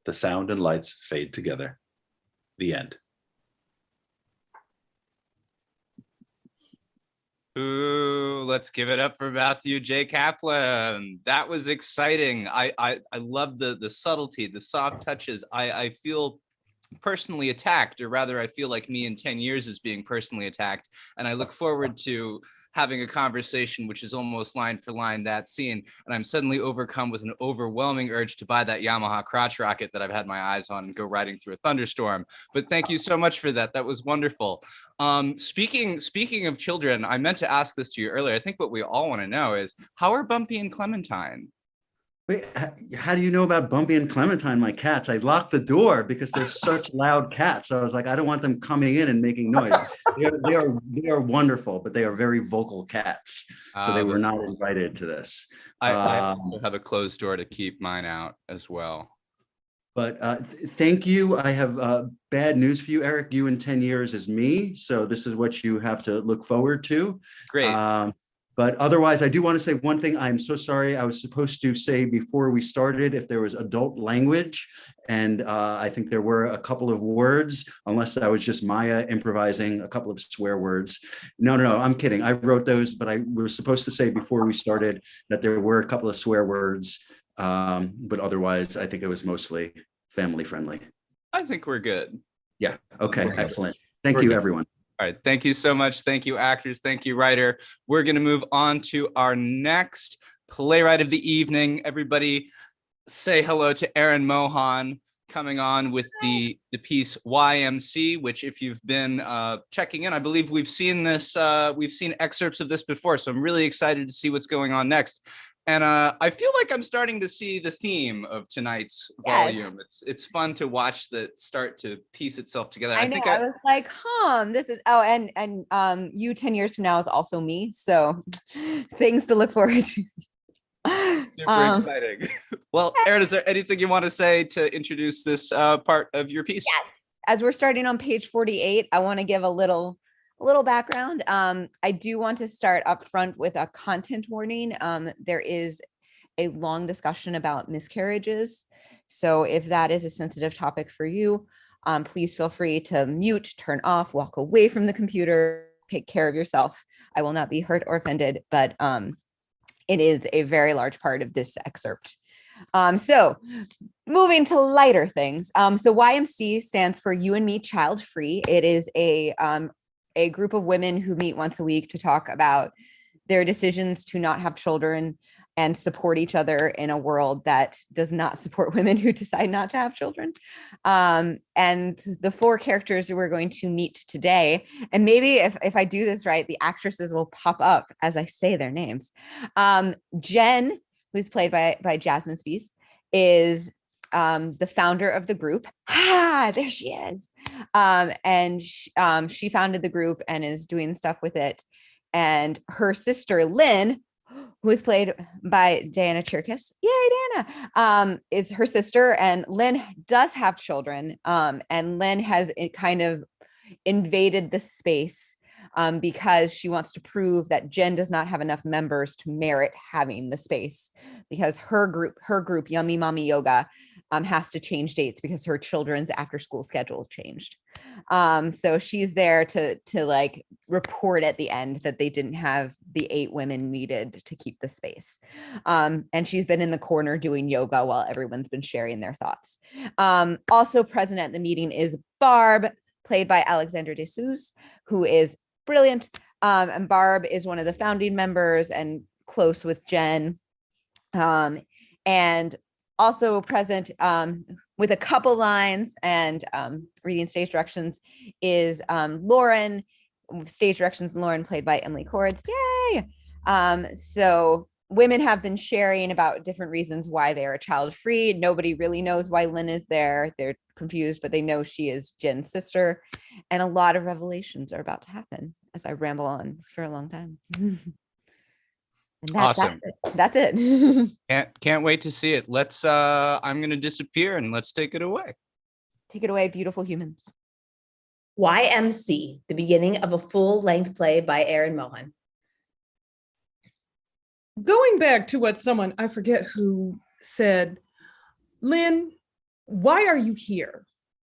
The sound and lights fade together. The end. Ooh, let's give it up for Matthew J. Kaplan. That was exciting. I love the subtlety, the soft touches. I feel personally attacked, or rather I feel like me in 10 years is being personally attacked. And I look forward to having a conversation which is almost line for line that scene, and I'm suddenly overcome with an overwhelming urge to buy that Yamaha crotch rocket that I've had my eyes on and go riding through a thunderstorm. But thank you so much for that. That was wonderful. Speaking of children, I meant to ask this to you earlier. I think what we all want to know is, how are Bumpy and Clementine? Wait, how do you know about Bumpy and Clementine, my cats? I locked the door because they're such loud cats. So I was like, I don't want them coming in and making noise. They are wonderful, but they are very vocal cats. So they were not invited to this. I also have a closed door to keep mine out as well. But thank you. I have bad news for you, Eric. You in 10 years is me. So this is what you have to look forward to. Great. But otherwise, I do want to say one thing. I'm so sorry. I was supposed to say before we started if there was adult language. And I think there were a couple of words, unless that was just Maya improvising a couple of swear words. No, I'm kidding. I wrote those, but I was supposed to say before we started that there were a couple of swear words. But otherwise, I think it was mostly family friendly. I think we're good. Yeah. Okay. Excellent. Thank you, everyone. All right. Thank you so much. Thank you, actors. Thank you, writer. We're going to move on to our next playwright of the evening. Everybody say hello to Aaron Mohan coming on with the piece YMC, which if you've been checking in, I believe we've seen this, we've seen excerpts of this before. So I'm really excited to see what's going on next. And I feel like I'm starting to see the theme of tonight's volume. It's fun to watch that start to piece itself together. I know. I was like, this is and you 10 years from now is also me. So things to look forward to. Super exciting. Well, Erin, is there anything you want to say to introduce this part of your piece? Yes. As we're starting on page 48, I want to give a little background. I do want to start up front with a content warning. There is a long discussion about miscarriages. So if that is a sensitive topic for you, please feel free to mute, turn off, walk away from the computer, take care of yourself. I will not be hurt or offended, but it is a very large part of this excerpt. So moving to lighter things. So YMC stands for You and Me Child Free. It is a group of women who meet once a week to talk about their decisions to not have children and support each other in a world that does not support women who decide not to have children. And the 4 characters we're going to meet today, and maybe if I do this right, the actresses will pop up as I say their names. Jen, who's played by Jasmine Spies, is the founder of the group. There she is. And she founded the group and is doing stuff with it. And her sister, Lynn, who is played by Diana Cherkis. Yay, Diana! Is her sister, and Lynn does have children. And Lynn has kind of invaded the space because she wants to prove that Jen does not have enough members to merit having the space, because her group, Yummy Mommy Yoga, has to change dates because her children's after school schedule changed. So she's there to like report at the end that they didn't have the 8 women needed to keep the space. And she's been in the corner doing yoga while everyone's been sharing their thoughts. Also present at the meeting is Barb, played by Alexandra Dessous, who is brilliant. And Barb is one of the founding members and close with Jen. And also present with a couple lines and reading stage directions is Lauren, stage directions and Lauren, played by Emily Cords. Yay! So women have been sharing about different reasons why they are child free. Nobody really knows why Lynn is there. They're confused, but they know she is Jen's sister. And a lot of revelations are about to happen as I ramble on for a long time. And Awesome. That's it. Can't wait to see it. Let's I'm gonna disappear and let's take it away. Take it away, beautiful humans. YMC, the beginning of a full-length play by Aaron Mohan. Going back to what someone, I forget who said, Lynn, why are you here?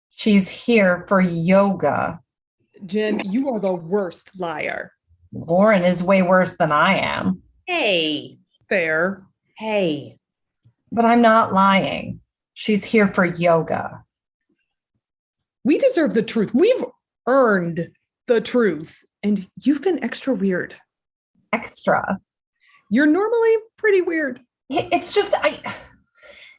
She's here for yoga. Jen, you are the worst liar. Lauren is way worse than I am. Hey. Fair. Hey. But I'm not lying. She's here for yoga. We deserve the truth. We've earned the truth. And you've been extra weird. Extra? You're normally pretty weird. It's just,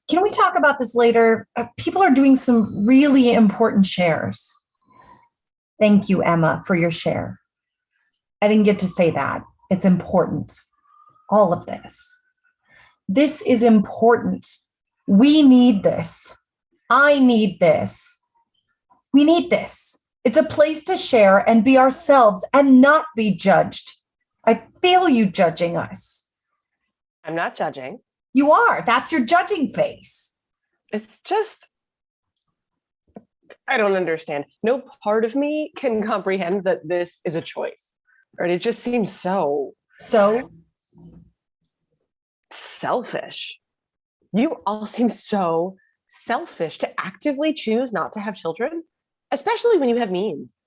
can we talk about this later? People are doing some really important shares. Thank you, Emma, for your share. I didn't get to say that. It's important. All of this. This is important. We need this. I need this. We need this. It's a place to share and be ourselves and not be judged. I feel you judging us. I'm not judging. You are. That's your judging face. It's just, I don't understand. No part of me can comprehend that this is a choice. Right? It just seems so selfish. You all seem so selfish to actively choose not to have children, especially when you have means,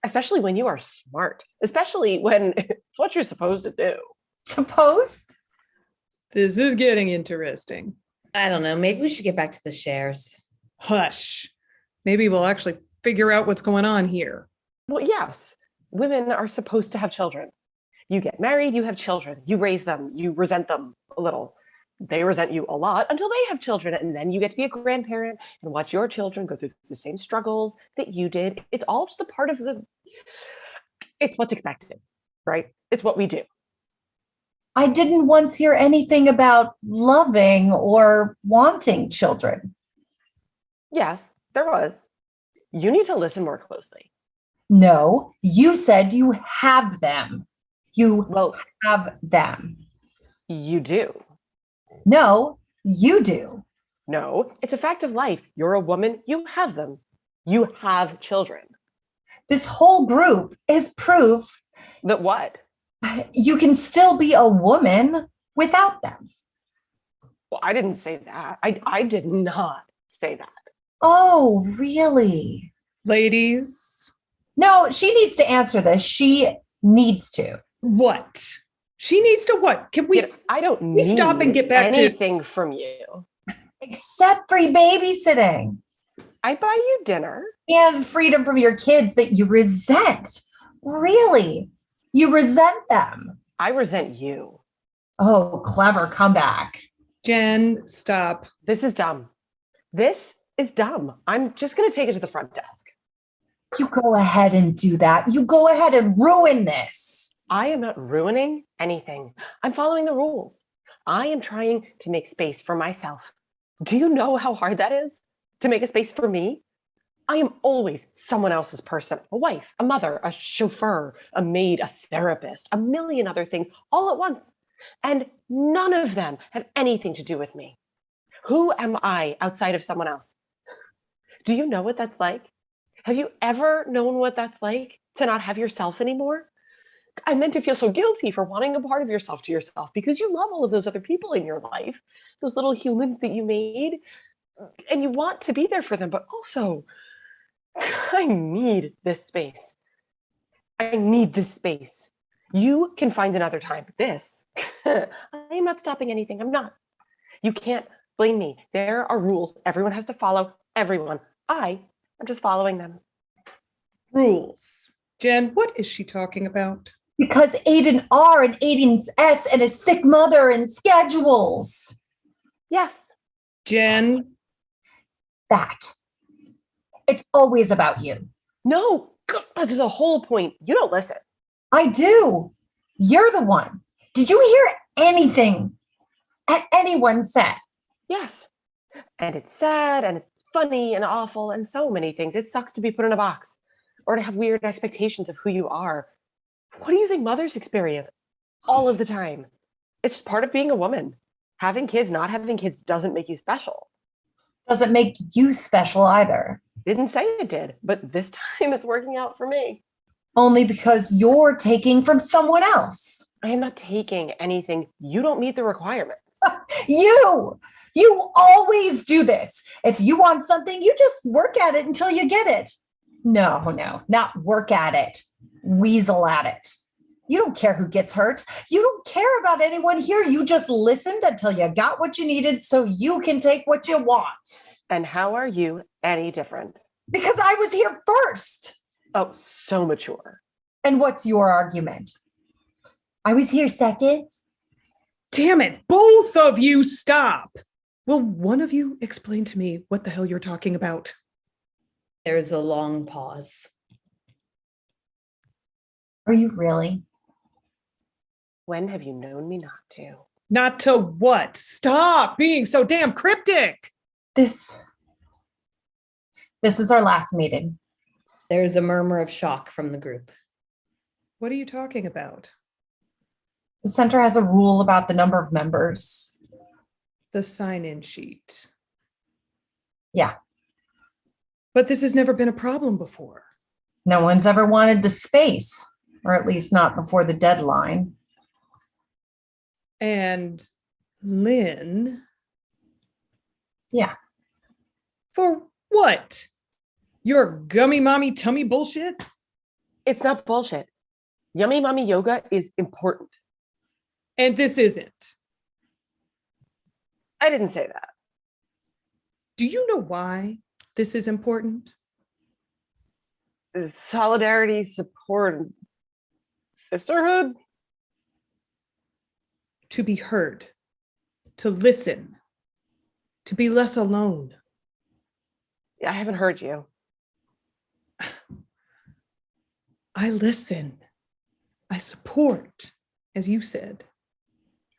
especially when you are smart, especially when it's what you're supposed to do. Supposed? This is getting interesting. I don't know. Maybe we should get back to the shares. Hush. Maybe we'll actually figure out what's going on here. Well, yes, women are supposed to have children. You get married, you have children, you raise them, you resent them a little. They resent you a lot until they have children, and then you get to be a grandparent and watch your children go through the same struggles that you did. It's all just a part of it's what's expected, right? It's what we do. I didn't once hear anything about loving or wanting children. Yes, there was. You need to listen more closely. No, you said you have them. You have them. You do. No, you do. No, it's a fact of life. You're a woman, you have them. You have children. This whole group is proof that what? You can still be a woman without them. Well, I didn't say that. I did not say that. Oh, really? Ladies? No, she needs to answer this. She needs to. What? She needs to what? Can we? I don't need stop and get back anything from you. Except free babysitting. I buy you dinner. And freedom from your kids that you resent. Really? You resent them. I resent you. Oh, clever comeback. Jen, stop. This is dumb. This is dumb. I'm just going to take it to the front desk. You go ahead and do that. You go ahead and ruin this. I am not ruining anything. I'm following the rules. I am trying to make space for myself. Do you know how hard that is to make a space for me? I am always someone else's person, a wife, a mother, a chauffeur, a maid, a therapist, a million other things all at once. And none of them have anything to do with me. Who am I outside of someone else? Do you know what that's like? Have you ever known what that's like to not have yourself anymore? And then to feel so guilty for wanting a part of yourself to yourself because you love all of those other people in your life, those little humans that you made, and you want to be there for them, but also, I need this space. I need this space. You can find another time. This, I am not stopping anything. I'm not. You can't blame me. There are rules everyone has to follow. Everyone. I'm just following them. Rules. Jen, what is she talking about? Because Aiden R and Aiden's S and a sick mother and schedules. Yes. Jen. That. It's always about you. No, that's the whole point. You don't listen. I do. You're the one. Did you hear anything anyone said? Yes. And it's sad and it's funny and awful and so many things. It sucks to be put in a box or to have weird expectations of who you are. What do you think mothers experience all of the time? It's just part of being a woman. Having kids, not having kids doesn't make you special. Doesn't make you special either. Didn't say it did, but this time it's working out for me. Only because you're taking from someone else. I am not taking anything. You don't meet the requirements. You always do this. If you want something, you just work at it until you get it. No, not work at it. Weasel at it. You don't care who gets hurt. You don't care about anyone here. You just listened until you got what you needed so you can take what you want. And how are you any different? Because I was here first. Oh, so mature. And what's your argument? I was here second. Damn it, both of you stop. Will one of you explain to me what the hell you're talking about? There's a long pause. Are you really? When have you known me not to? Not to what? Stop being so damn cryptic. This is our last meeting. There's a murmur of shock from the group. What are you talking about? The center has a rule about the number of members. The sign-in sheet. Yeah. But this has never been a problem before. No one's ever wanted the space, or at least not before the deadline. And Lynn. Yeah. For what? Your gummy mommy tummy bullshit? It's not bullshit. Yummy mommy yoga is important. And this isn't. I didn't say that. Do you know why this is important? Solidarity, support, sisterhood. To be heard, to listen, to be less alone. I haven't heard you. I listen. I support, as you said.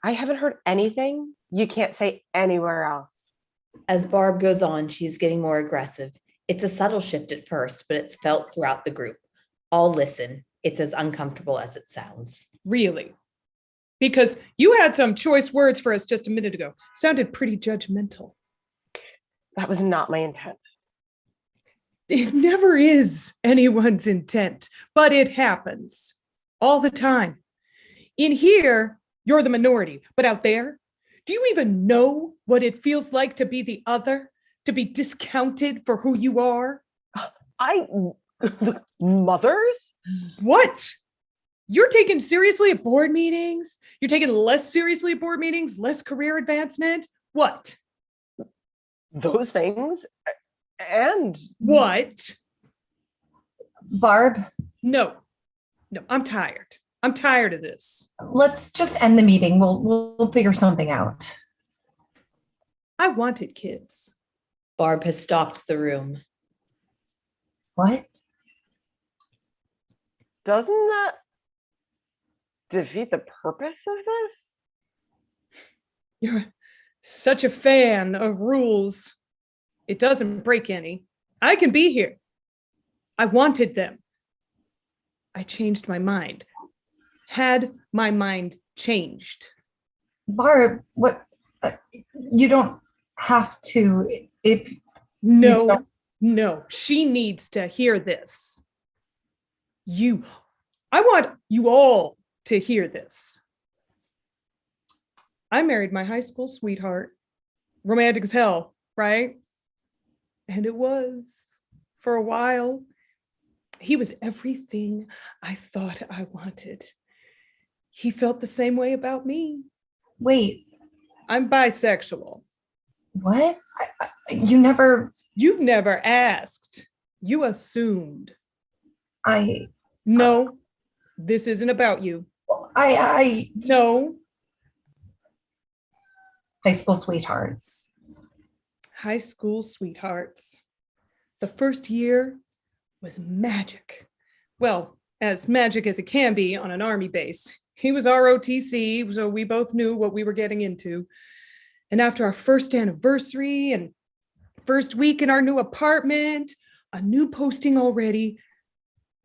I haven't heard anything you can't say anywhere else. As Barb goes on, she's getting more aggressive. It's a subtle shift at first, but it's felt throughout the group. All listen. It's as uncomfortable as it sounds. Really? Because you had some choice words for us just a minute ago. Sounded pretty judgmental. That was not my intent. It never is anyone's intent, but it happens all the time. In here, you're the minority, but out there, do you even know what it feels like to be the other, to be discounted for who you are? Mothers? What? You're taken seriously at board meetings? You're taken less seriously at board meetings, less career advancement? What? Those things. And what? Barb? No, I'm tired. I'm tired of this. Let's just end the meeting. We'll figure something out. I wanted kids. Barb has stopped the room. What? Doesn't that defeat the purpose of this? You're such a fan of rules. It doesn't break any. I can be here. I wanted them. I changed my mind. Had my mind changed. Barb, what? You don't have to. If No, she needs to hear this. I want you all to hear this. I married my high school sweetheart. Romantic as hell, right? And it was for a while. He was everything I thought I wanted. He felt the same way about me. Wait. I'm bisexual. What? You've never asked. You assumed. No, this isn't about you. No. High school sweethearts. High school sweethearts. The first year was magic. Well, as magic as it can be on an army base. He was ROTC, so we both knew what we were getting into. And after our first anniversary and first week in our new apartment, a new posting already,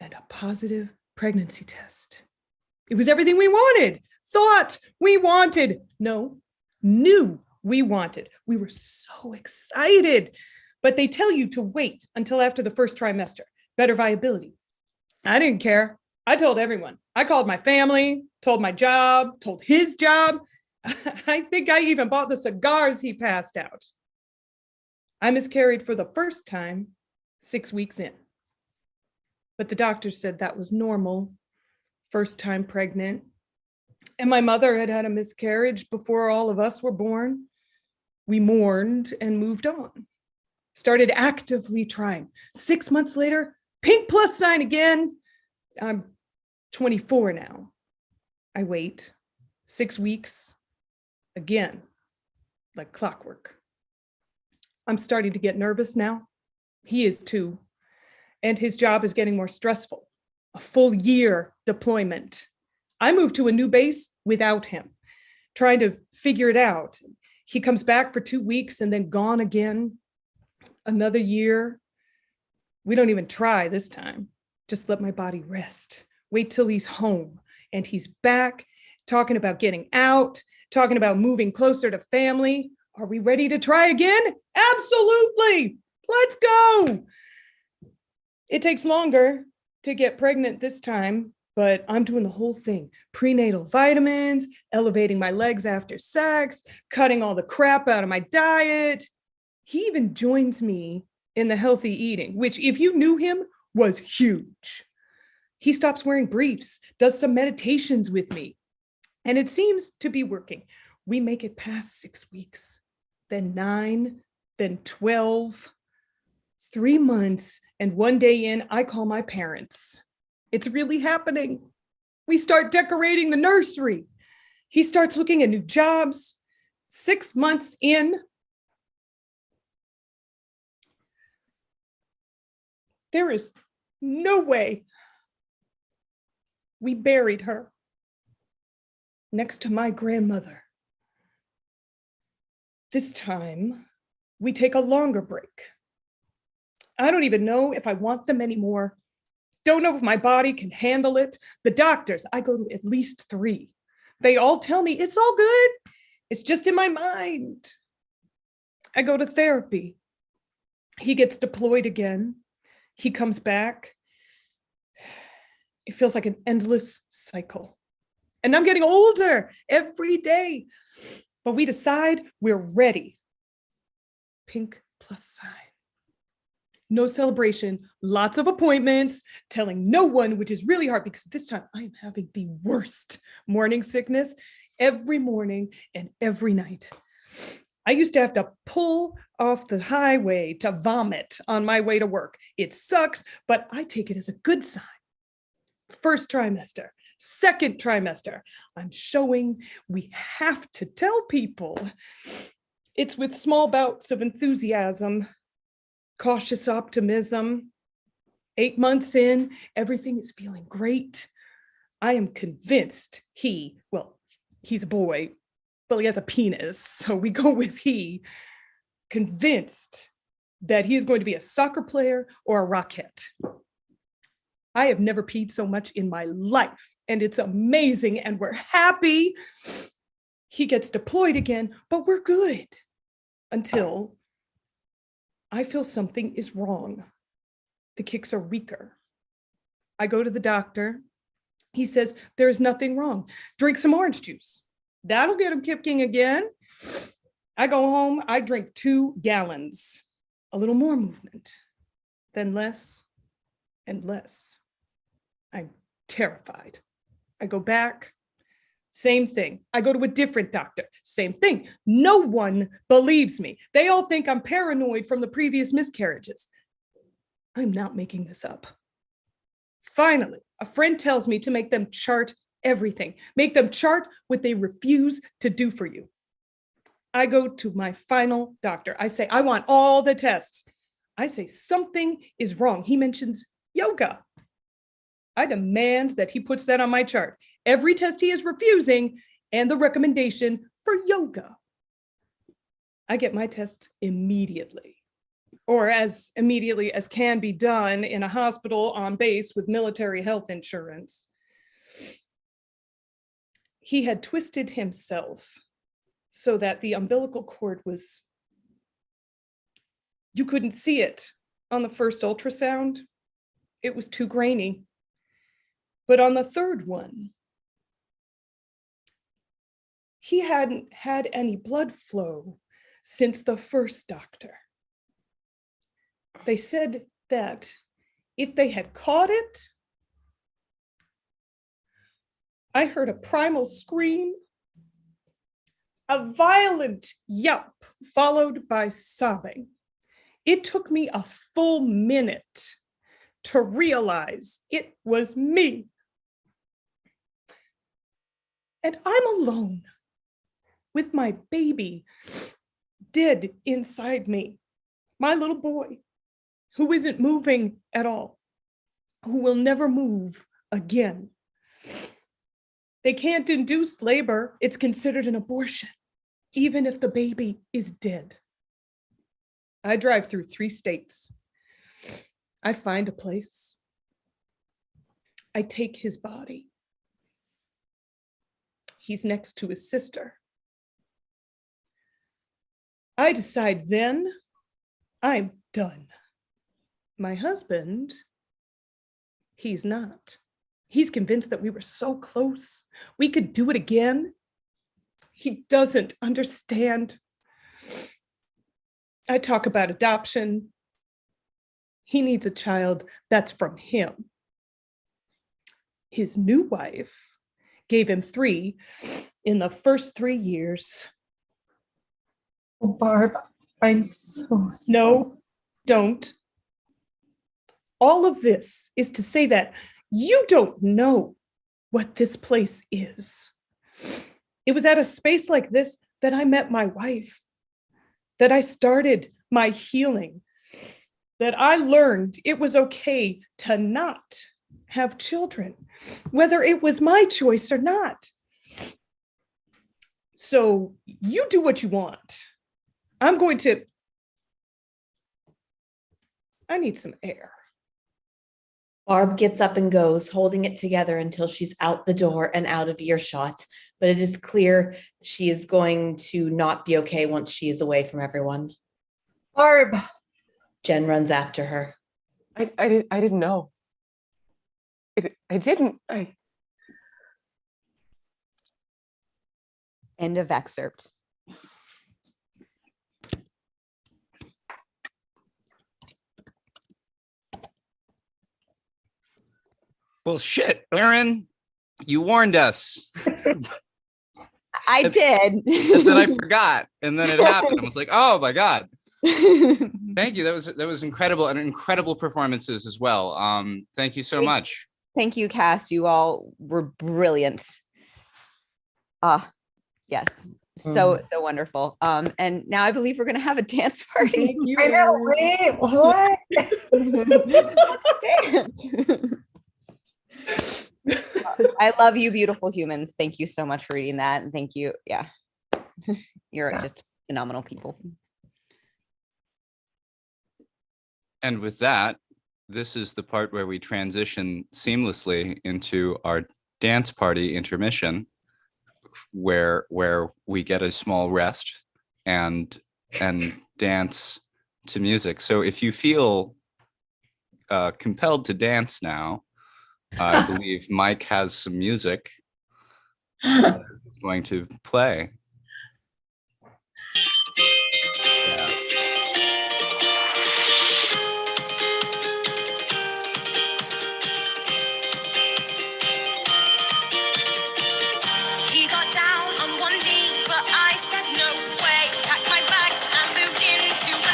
and a positive pregnancy test. It was everything we wanted, thought we wanted. No, knew we wanted. We were so excited, but they tell you to wait until after the first trimester, better viability. I didn't care. I told everyone. I called my family, told my job, told his job. I think I even bought the cigars he passed out. I miscarried for the first time 6 weeks in. But the doctor said that was normal, first time pregnant. And my mother had had a miscarriage before all of us were born. We mourned and moved on. Started actively trying. 6 months later, pink plus sign again. I'm 24 now. I wait 6 weeks again, like clockwork. I'm starting to get nervous now. He is too. And his job is getting more stressful. A full year deployment. I moved to a new base without him, trying to figure it out. He comes back for 2 weeks and then gone again. Another year. We don't even try this time. Just let my body rest. Wait till he's home and he's back, talking about getting out, talking about moving closer to family. Are we ready to try again? Absolutely. Let's go. It takes longer to get pregnant this time, but I'm doing the whole thing. Prenatal vitamins, elevating my legs after sex, cutting all the crap out of my diet. He even joins me in the healthy eating, which if you knew him was huge. He stops wearing briefs, does some meditations with me, and it seems to be working. We make it past 6 weeks, then 9, then 12, 3 months, and 1 day in, I call my parents. It's really happening. We start decorating the nursery. He starts looking at new jobs. 6 months in, there is no way. We buried her next to my grandmother. This time, we take a longer break. I don't even know if I want them anymore. Don't know if my body can handle it. The doctors, I go to at least 3. They all tell me it's all good. It's just in my mind. I go to therapy. He gets deployed again. He comes back. It feels like an endless cycle. And I'm getting older every day. But we decide we're ready. Pink plus sign. No celebration, lots of appointments, telling no one, which is really hard because this time I am having the worst morning sickness every morning and every night. I used to have to pull off the highway to vomit on my way to work. It sucks, but I take it as a good sign. First trimester, second trimester. I'm showing we have to tell people. It's with small bouts of enthusiasm, cautious optimism. 8 months in, everything is feeling great. I am convinced he's a boy, well, he has a penis, so we go with he, convinced that he is going to be a soccer player or a rocket. I have never peed so much in my life, and it's amazing, and we're happy. He gets deployed again, but we're good until I feel something is wrong. The kicks are weaker. I go to the doctor. He says, there is nothing wrong. Drink some orange juice. That'll get him kicking again. I go home, I drink 2 gallons. A little more movement, then less and less. I'm terrified. I go back, same thing. I go to a different doctor, same thing. No one believes me. They all think I'm paranoid from the previous miscarriages. I'm not making this up. Finally, a friend tells me to make them chart everything. Make them chart what they refuse to do for you. I go to my final doctor. I say, I want all the tests. I say, something is wrong. He mentions yoga. I demand that he puts that on my chart. Every test he is refusing and the recommendation for yoga. I get my tests immediately, or as immediately as can be done in a hospital on base with military health insurance. He had twisted himself so that the umbilical cord was, you couldn't see it on the first ultrasound. It was too grainy. But on the third one, he hadn't had any blood flow since the first doctor. They said that if they had caught it, I heard a primal scream, a violent yelp, followed by sobbing. It took me a full minute to realize it was me. And I'm alone with my baby dead inside me, my little boy, who isn't moving at all, who will never move again. They can't induce labor. It's considered an abortion, even if the baby is dead. I drive through 3 states. I find a place. I take his body. He's next to his sister. I decide then I'm done. My husband, he's not. He's convinced that we were so close. We could do it again. He doesn't understand. I talk about adoption. He needs a child that's from him. His new wife gave him 3 in the first 3 years. Oh, Barb, I'm so sorry. No, don't. All of this is to say that you don't know what this place is. It was at a space like this that I met my wife, that I started my healing, that I learned it was okay to not have children, whether it was my choice or not. So you do what you want. I need some air. Barb gets up and goes, holding it together until she's out the door and out of earshot. But it is clear she is going to not be okay once she is away from everyone. Barb. Jen runs after her. I didn't know. I didn't. End of excerpt. Well, shit, Aaron, you warned us. I did. And then I forgot. And then it happened. I was like, oh my God. Thank you. That was incredible, and incredible performances as well. Thank you so much. Thank you, cast. You all were brilliant. Yes. So wonderful. And now I believe we're gonna have a dance party. I know, wait, what? I love you, beautiful humans. Thank you so much for reading that. And thank you. Yeah. You're just phenomenal people. And with that, this is the part where we transition seamlessly into our dance party intermission, where we get a small rest and dance to music. So if you feel compelled to dance now, I believe Mike has some music going to play. He got down on one knee, but I said no way. Packed my bags and moved into a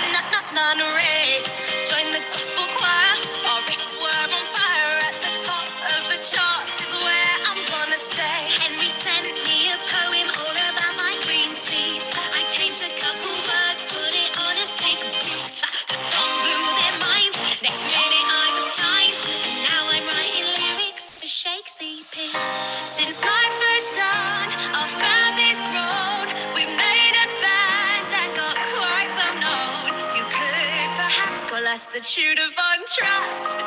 nunnery. Joined the gospel choir. Our riffs were on fire. At the top of the charts is where I'm gonna stay. Henry sent me a poem all about my green seeds. I changed a couple words, put it on a single beat. The song blew their minds. Next minute I was signed, and now I'm writing lyrics for Shake's EP. Since my first son, our family's grown. We made a band and got quite well known. You could perhaps call us the Tudor Von Trapps.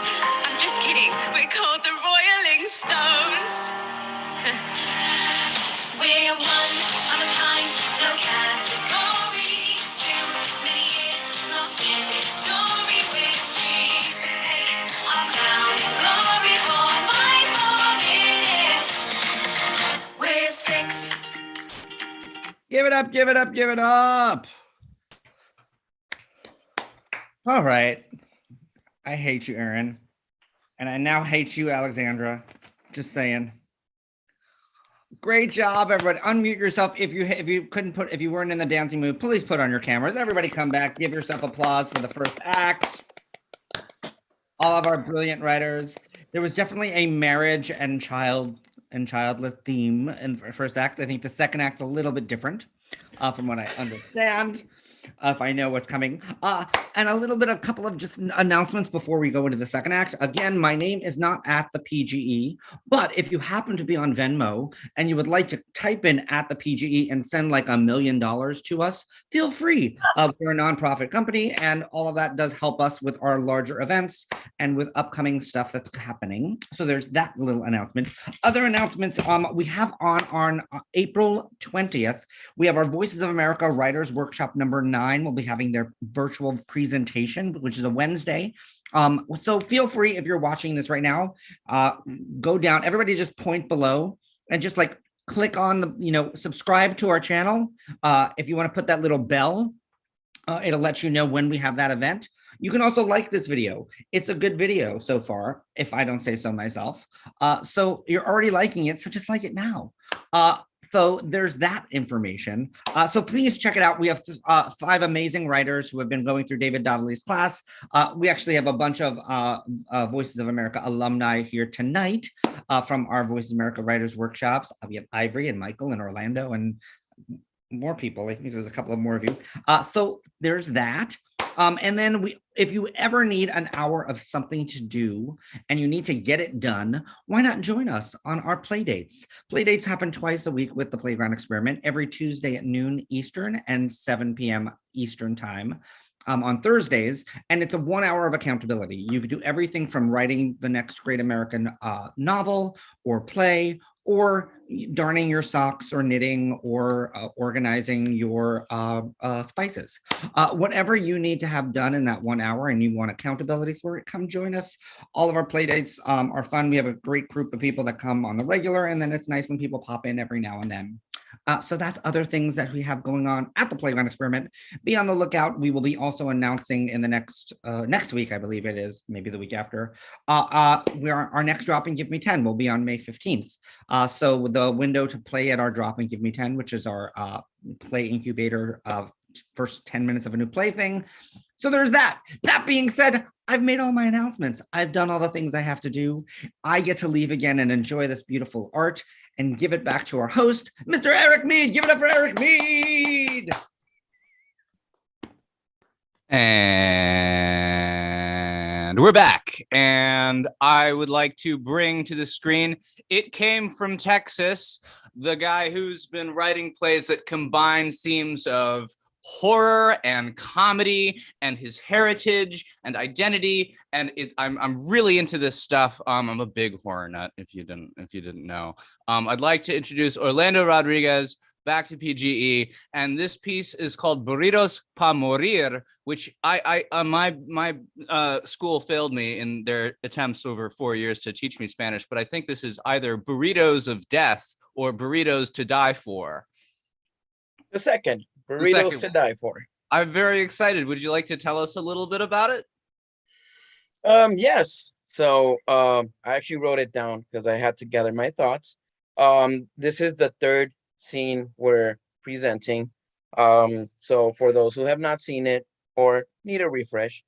I'm just kidding, we're called the Royaling Stones. We're one of a kind, no category. Too many years lost in this story. We're free to take our crown and glory for 5 more minutes. We're 6. Give it up, give it up, give it up. All right. I hate you, Aaron. And I now hate you, Alexandra. Just saying. Great job, everybody. Unmute yourself if you weren't in the dancing mood. Please put on your cameras. Everybody come back. Give yourself applause for the first act. All of our brilliant writers. There was definitely a marriage and childless theme in the first act. I think the second act's a little bit different from what I understand. If I know what's coming. And a couple of just announcements before we go into the second act. Again, my name is not at the PGE, but if you happen to be on Venmo and you would like to type in at the PGE and send like $1 million to us, feel free. We're a nonprofit company and all of that does help us with our larger events and with upcoming stuff that's happening. So there's that little announcement. Other announcements, we have on April 20th, we have our Voices of America Writers Workshop number 9 will be having their virtual presentation, which is a Wednesday. So feel free, if you're watching this right now, go down, everybody just point below and just like click on the, subscribe to our channel. If you want to put that little bell, it'll let you know when we have that event. You can also like this video. It's a good video so far, if I don't say so myself. So you're already liking it, so just like it now. So there's that information. So please check it out. We have 5 amazing writers who have been going through David Donnelly's class. We actually have a bunch of Voices of America alumni here tonight from our Voices of America Writers Workshops. We have Ivory and Michael and Orlando and more people. I think there's a couple of more of you. So there's that. And then if you ever need an hour of something to do and you need to get it done, why not join us on our play dates? Play dates happen twice a week with the Playground Experiment, every Tuesday at noon Eastern and 7 p.m. Eastern time on Thursdays. And it's a 1 hour of accountability. You could do everything from writing the next great American novel or play, or darning your socks or knitting or organizing your spices. Whatever you need to have done in that 1 hour and you want accountability for it, come join us. All of our play dates are fun. We have a great group of people that come on the regular, and then it's nice when people pop in every now and then. So that's other things that we have going on at the Playground Experiment. Be on the lookout. We will be also announcing in the next week, I believe it is, maybe the week after. Our next Drop and Give Me 10 will be on May 15th. So the window to play at our Drop and Give Me 10, which is our play incubator of first 10 minutes of a new play thing, So there's that. That being said, I've made all my announcements. I've done all the things I have to do. I get to leave again and enjoy this beautiful art and give it back to our host, Mr. Eric Mead. Give it up for Eric Mead. And we're back. And I would like to bring to the screen, it came from Texas, the guy who's been writing plays that combine themes of horror and comedy and his heritage and identity. And I'm really into this stuff. I'm a big horror nut, if you didn't know. I'd like to introduce Orlando Rodriguez back to PGE, and this piece is called Burritos Pa Morir, which my school failed me in their attempts over 4 years to teach me Spanish, but I think this is either burritos of death or burritos to die for. The second, burritos to die for. I'm very excited. Would you like to tell us a little bit about it? Yes. So I actually wrote it down because I had to gather my thoughts. This is the third scene we're presenting. So for those who have not seen it or need a refresh,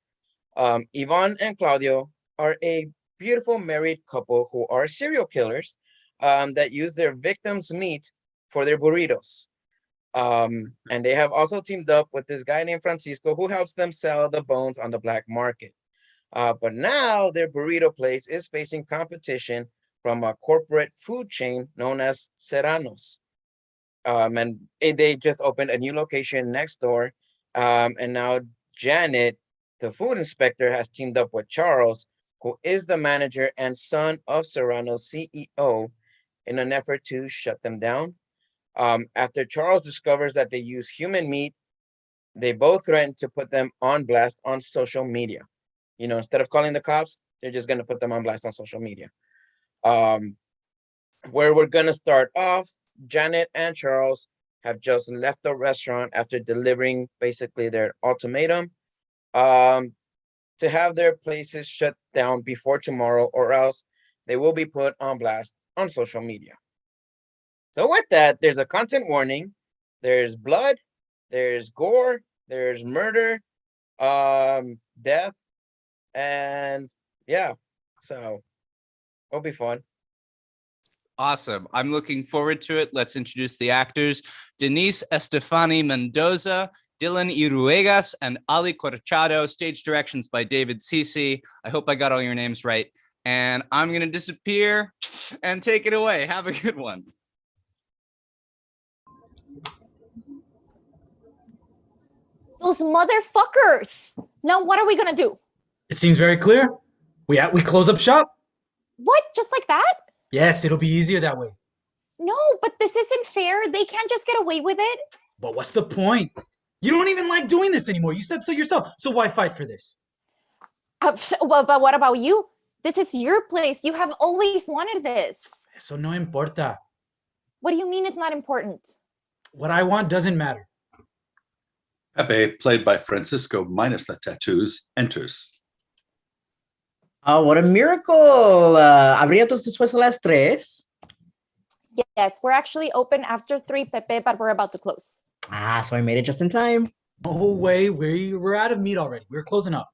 Yvonne and Claudio are a beautiful married couple who are serial killers that use their victims' meat for their burritos. And they have also teamed up with this guy named Francisco who helps them sell the bones on the black market. But now their burrito place is facing competition from a corporate food chain known as Serrano's. And they just opened a new location next door. And now Janet, the food inspector, has teamed up with Charles, who is the manager and son of Serrano's CEO, in an effort to shut them down. After Charles discovers that they use human meat, they both threaten to put them on blast on social media. You know, instead of calling the cops, they're just going to put them on blast on social media. Where we're going to start off, Janet and Charles have just left the restaurant after delivering basically their ultimatum to have their places shut down before tomorrow, or else they will be put on blast on social media. So with that, there's a content warning. There's blood, there's gore, there's murder, death, and yeah, so it'll be fun. Awesome. I'm looking forward to it. Let's introduce the actors. Denise Estefani Mendoza, Dylan Iruegas, and Ali Corchado. Stage directions by David Cece. I hope I got all your names right. And I'm going to disappear and take it away. Have a good one. Those motherfuckers. Now what are we gonna do? It seems very clear. We close up shop. What? Just like that? Yes, it'll be easier that way. No, but this isn't fair. They can't just get away with it. But what's the point? You don't even like doing this anymore. You said so yourself. So why fight for this? Well, but what about you? This is your place. You have always wanted this. Eso no importa. What do you mean it's not important? What I want doesn't matter. Pepe, played by Francisco minus the tattoos, enters. Oh, what a miracle. Abríatos después a las 3. Yes, we're actually open after 3, Pepe, but we're about to close. Ah, so I made it just in time. Oh, wait, we're out of meat already. We're closing up.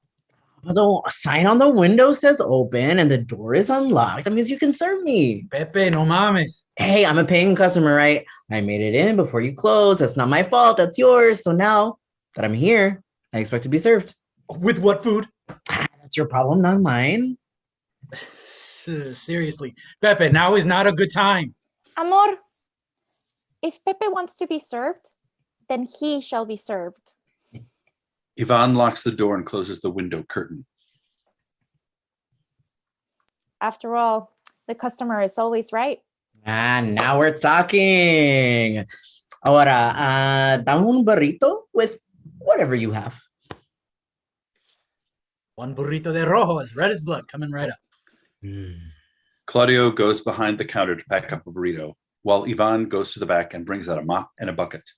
Although a sign on the window says open and the door is unlocked, that means you can serve me. Pepe, no mames. Hey, I'm a paying customer, right? I made it in before you close. That's not my fault. That's yours. So now that I'm here, I expect to be served. With what food? That's your problem, not mine. Seriously, Pepe, now is not a good time. Amor, if Pepe wants to be served, then he shall be served. Yvonne locks the door and closes the window curtain. After all, the customer is always right. Ah, now we're talking. Ahora, dame un burrito with whatever you have. One burrito de rojo, as red as blood, coming right up. Claudio goes behind the counter to pack up a burrito, while Yvonne goes to the back and brings out a mop and a bucket.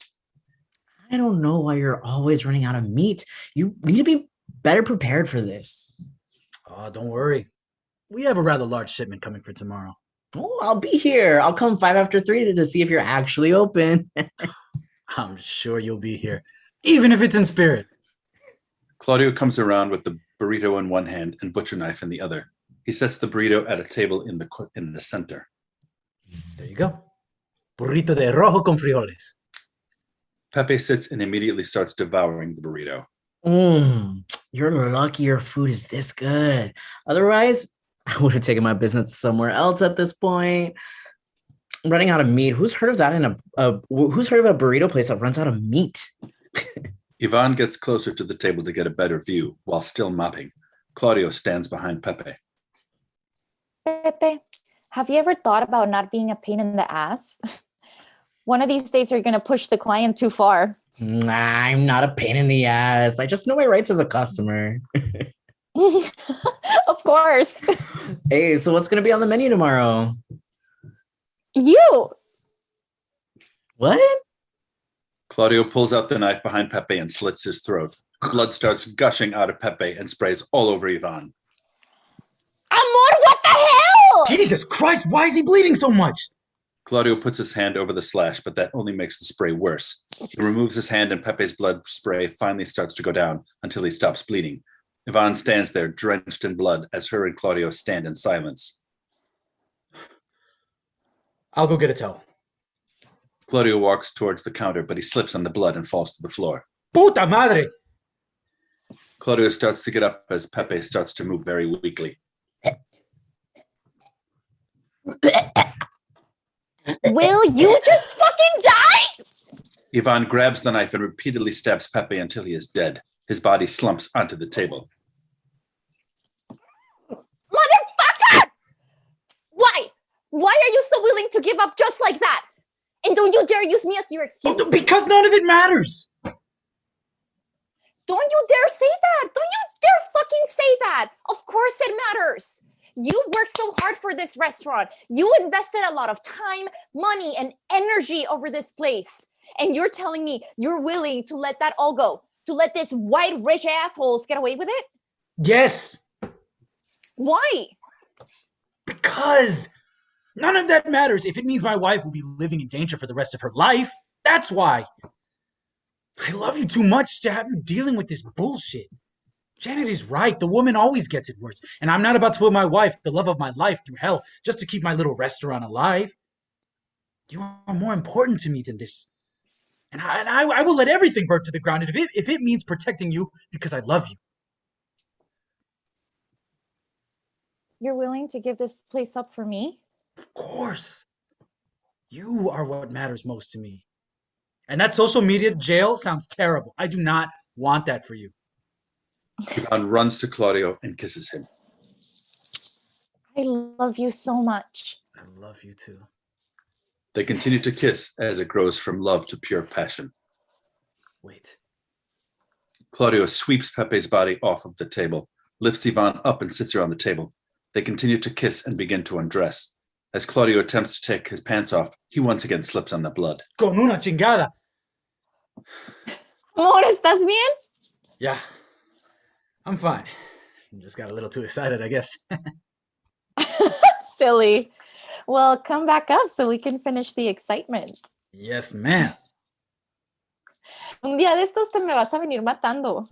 I don't know why you're always running out of meat. You need to be better prepared for this. Oh, don't worry. We have a rather large shipment coming for tomorrow. Oh, I'll be here. I'll come 5 after 3 to see if you're actually open. I'm sure you'll be here, even if it's in spirit. Claudio comes around with the burrito in one hand and butcher knife in the other. He sets the burrito at a table in the center. There you go. Burrito de rojo con frijoles. Pepe sits and immediately starts devouring the burrito. You're lucky your food is this good. Otherwise, I would have taken my business somewhere else at this point. I'm running out of meat. Who's heard of that who's heard of a burrito place that runs out of meat? Ivan gets closer to the table to get a better view while still mopping. Claudio stands behind Pepe. Pepe, have you ever thought about not being a pain in the ass? One of these days you're going to push the client too far. Nah, I'm not a pain in the ass. I just know my rights as a customer. Of course. Hey, so what's going to be on the menu tomorrow? You. What? Claudio pulls out the knife behind Pepe and slits his throat. Blood starts gushing out of Pepe and sprays all over Ivan. Amor, what the hell? Jesus Christ, why is he bleeding so much? Claudio puts his hand over the slash, but that only makes the spray worse. He removes his hand and Pepe's blood spray finally starts to go down until he stops bleeding. Ivan stands there drenched in blood as her and Claudio stand in silence. I'll go get a towel. Claudio walks towards the counter, but he slips on the blood and falls to the floor. Puta madre! Claudio starts to get up as Pepe starts to move very weakly. Will you just fucking die? Ivan grabs the knife and repeatedly stabs Pepe until he is dead. His body slumps onto the table. Motherfucker! Why? Why are you so willing to give up just like that? And don't you dare use me as your excuse. Oh, because none of it matters. Don't you dare say that. Don't you dare fucking say that. Of course it matters. You worked so hard for this restaurant. You invested a lot of time, money, and energy over this place. And you're telling me you're willing to let that all go? To let this white rich assholes get away with it? Yes. Why? Because none of that matters if it means my wife will be living in danger for the rest of her life. That's why. I love you too much to have you dealing with this bullshit. Janet is right. The woman always gets it worse. And I'm not about to put my wife, the love of my life, through hell just to keep my little restaurant alive. You are more important to me than this. And I will let everything burn to the ground if it means protecting you because I love you. You're willing to give this place up for me? Of course. You are what matters most to me. And that social media jail sounds terrible. I do not want that for you. Ivan runs to Claudio and kisses him. I love you so much. I love you too. They continue to kiss as it grows from love to pure passion. Wait. Claudio sweeps Pepe's body off of the table, lifts Ivan up and sits her on the table. They continue to kiss and begin to undress. As Claudio attempts to take his pants off, he once again slips on the blood. Con una chingada. Amor, ¿estás bien? Yeah, I'm fine. Just got a little too excited, I guess. Silly. Well, come back up so we can finish the excitement. Yes, ma'am. Un día de estos te me vas a venir matando.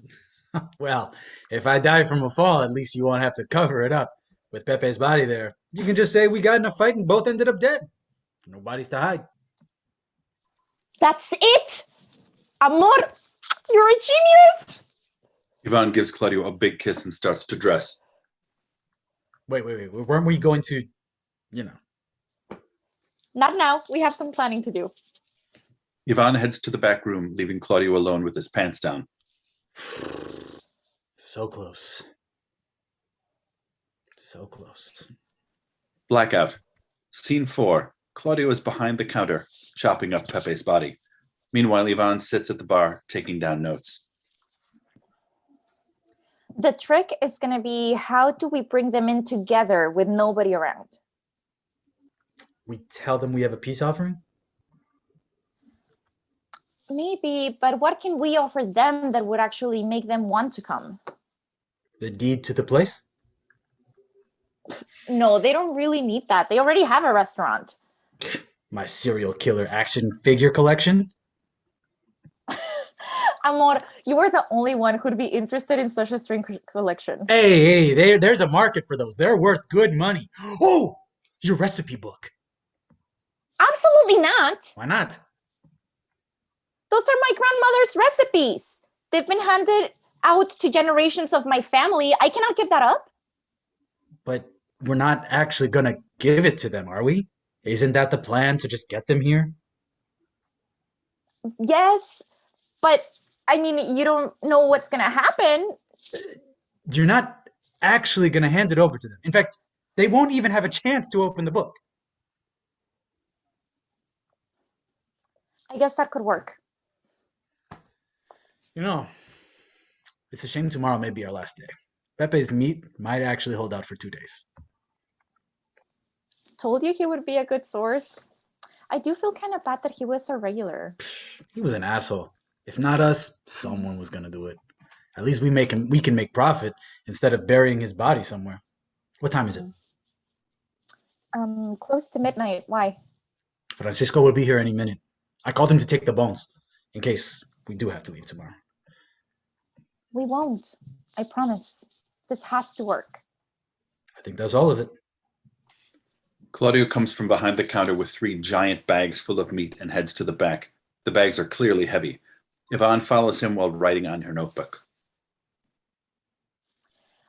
Well, if I die from a fall, at least you won't have to cover it up. With Pepe's body there, you can just say we got in a fight and both ended up dead. No bodies to hide. That's it! Amor, you're a genius! Ivan gives Claudio a big kiss and starts to dress. Wait. Weren't we going to, Not now. We have some planning to do. Ivan heads to the back room, leaving Claudio alone with his pants down. So close. So close. Blackout. Scene 4. Claudio is behind the counter, chopping up Pepe's body. Meanwhile, Ivan sits at the bar, taking down notes. The trick is going to be, how do we bring them in together with nobody around? We tell them we have a peace offering? Maybe, but what can we offer them that would actually make them want to come? The deed to the place? No, they don't really need that. They already have a restaurant. Amor, you are the only one who'd be interested in such a strange collection. Hey, there's a market for those. They're worth good money. Oh, your recipe book. Absolutely not. Why not? Those are my grandmother's recipes. They've been handed out to generations of my family. I cannot give that up. But we're not actually gonna give it to them, are we? Isn't that the plan, to just get them here? Yes, but I mean, you don't know what's going to happen. You're not actually gonna hand it over to them. In fact, they won't even have a chance to open the book. I guess that could work. You know, it's a shame tomorrow may be our last day. Pepe's meat might actually hold out for 2 days. Told you he would be a good source. I do feel kind of bad that he was a regular. He was an asshole. If not us, someone was gonna do it. At least we can make profit instead of burying his body somewhere. What time is it? Close to midnight. Why? Francisco will be here any minute. I called him to take the bones in case we do have to leave tomorrow. We won't. I promise. This has to work. I think that's all of it. Claudio comes from behind the counter with 3 giant bags full of meat and heads to the back. The bags are clearly heavy. Yvonne follows him while writing on her notebook.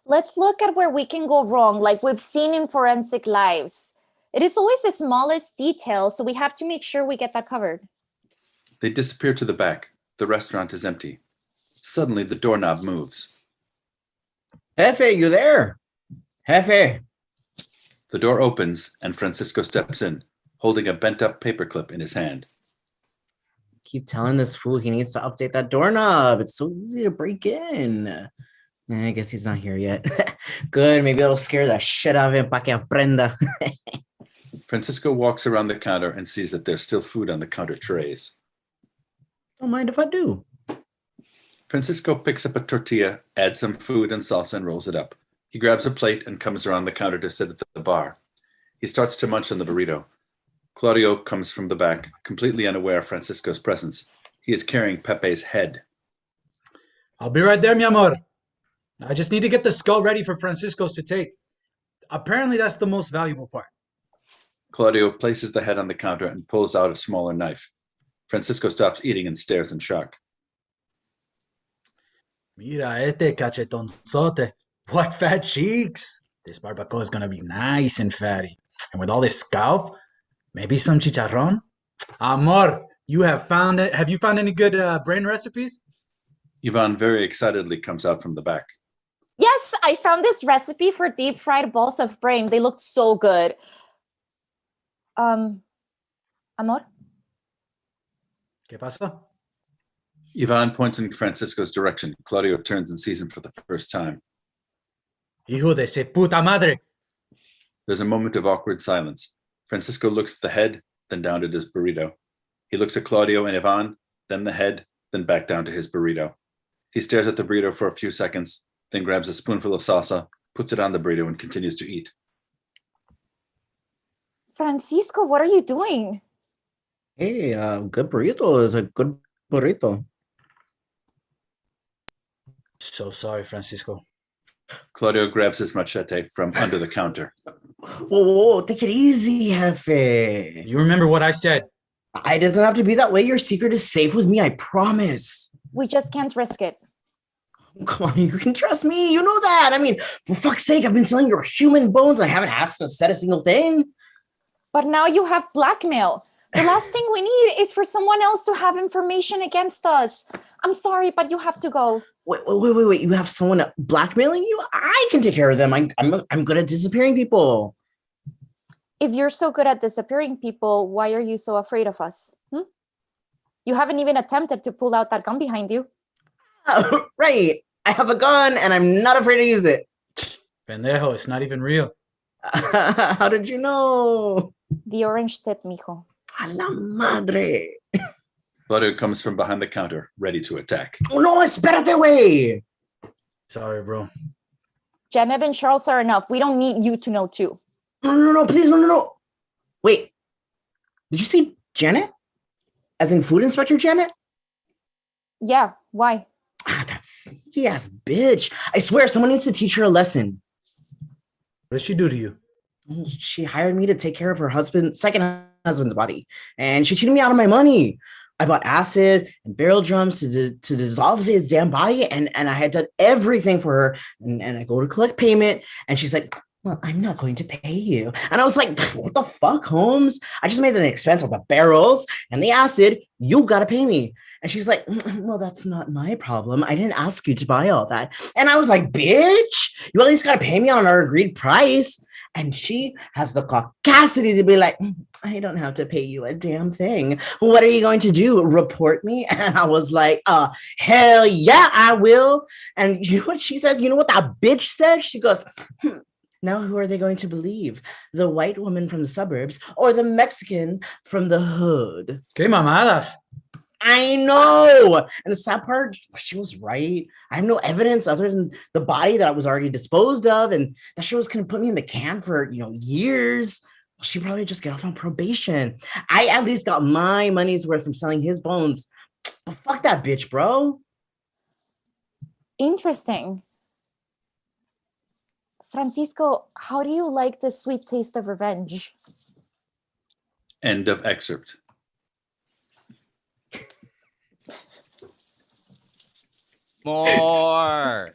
Let's look at where we can go wrong, like we've seen in Forensic Lives. It is always the smallest detail, so we have to make sure we get that covered. They disappear to the back. The restaurant is empty. Suddenly, the doorknob moves. Jefe, you there? Jefe. The door opens and Francisco steps in, holding a bent-up paperclip in his hand. Keep telling this fool he needs to update that doorknob. It's so easy to break in. I guess he's not here yet. Good, maybe it'll scare the shit out of him pa que aprenda. Francisco walks around the counter and sees that there's still food on the counter trays. Don't mind if I do. Francisco picks up a tortilla, adds some food and salsa, and rolls it up. He grabs a plate and comes around the counter to sit at the bar. He starts to munch on the burrito. Claudio comes from the back, completely unaware of Francisco's presence. He is carrying Pepe's head. I'll be right there, mi amor. I just need to get the skull ready for Francisco's to take. Apparently, that's the most valuable part. Claudio places the head on the counter and pulls out a smaller knife. Francisco stops eating and stares in shock. Mira este cachetonzote. What fat cheeks. This barbacoa is gonna be nice and fatty. And with all this scalp, maybe some chicharrón? Amor, have you found any good brain recipes? Yvonne very excitedly comes out from the back. Yes, I found this recipe for deep fried balls of brain. They looked so good. Amor? ¿Qué pasó? Yvonne points in Francisco's direction. Claudio turns and sees him for the first time. Hijo de se puta madre. There's a moment of awkward silence. Francisco looks at the head, then down at his burrito. He looks at Claudio and Yvonne, then the head, then back down to his burrito. He stares at the burrito for a few seconds, then grabs a spoonful of salsa, puts it on the burrito, and continues to eat. Francisco, what are you doing? Hey, good burrito is a good burrito. So sorry, Francisco. Claudio grabs his machete from under the counter. Whoa, take it easy, Jefe. You remember what I said. It doesn't have to be that way. Your secret is safe with me, I promise. We just can't risk it. Come on, you can trust me. You know that. I mean, for fuck's sake, I've been selling your human bones. I haven't asked to set a single thing. But now you have blackmail. The last thing we need is for someone else to have information against us. I'm sorry, but you have to go. Wait. You have someone blackmailing you? I can take care of them. I'm good at disappearing people. If you're so good at disappearing people, why are you so afraid of us? You haven't even attempted to pull out that gun behind you. Right. I have a gun and I'm not afraid to use it. Pendejo, it's not even real. How did you know? The orange tip, mijo. A la madre. Claudio comes from behind the counter, ready to attack. Oh, no, espérate, way. Sorry, bro. Janet and Charles are enough. We don't need you to know too. No, please, no. Wait, did you say Janet? As in food inspector Janet? Yeah, Why? That sneaky ass bitch. I swear someone needs to teach her a lesson. What did she do to you? She hired me to take care of her second husband's body, and she cheated me out of my money. I bought acid and barrel drums to dissolve his damn body, and I had done everything for her. And I go to collect payment, and she's like, "Well, I'm not going to pay you." And I was like, "What the fuck, Holmes? I just made an expense on the barrels and the acid. You gotta pay me." And she's like, "Well, that's not my problem. I didn't ask you to buy all that." And I was like, "Bitch, you at least gotta pay me on our agreed price." And she has the caucasity to be like, "I don't have to pay you a damn thing. What are you going to do? Report me?" And I was like, hell yeah, I will. And you know what she says? You know what that bitch said? She goes, "Now who are they going to believe? The white woman from the suburbs or the Mexican from the hood?" Que mamadas. I know. And the sad part, she was right. I have no evidence other than the body that was already disposed of. And that shit was going to put me in the can for, years. She probably just get off on probation. I at least got my money's worth from selling his bones. But fuck that bitch, bro. Interesting. Francisco, how do you like the sweet taste of revenge? End of excerpt. More.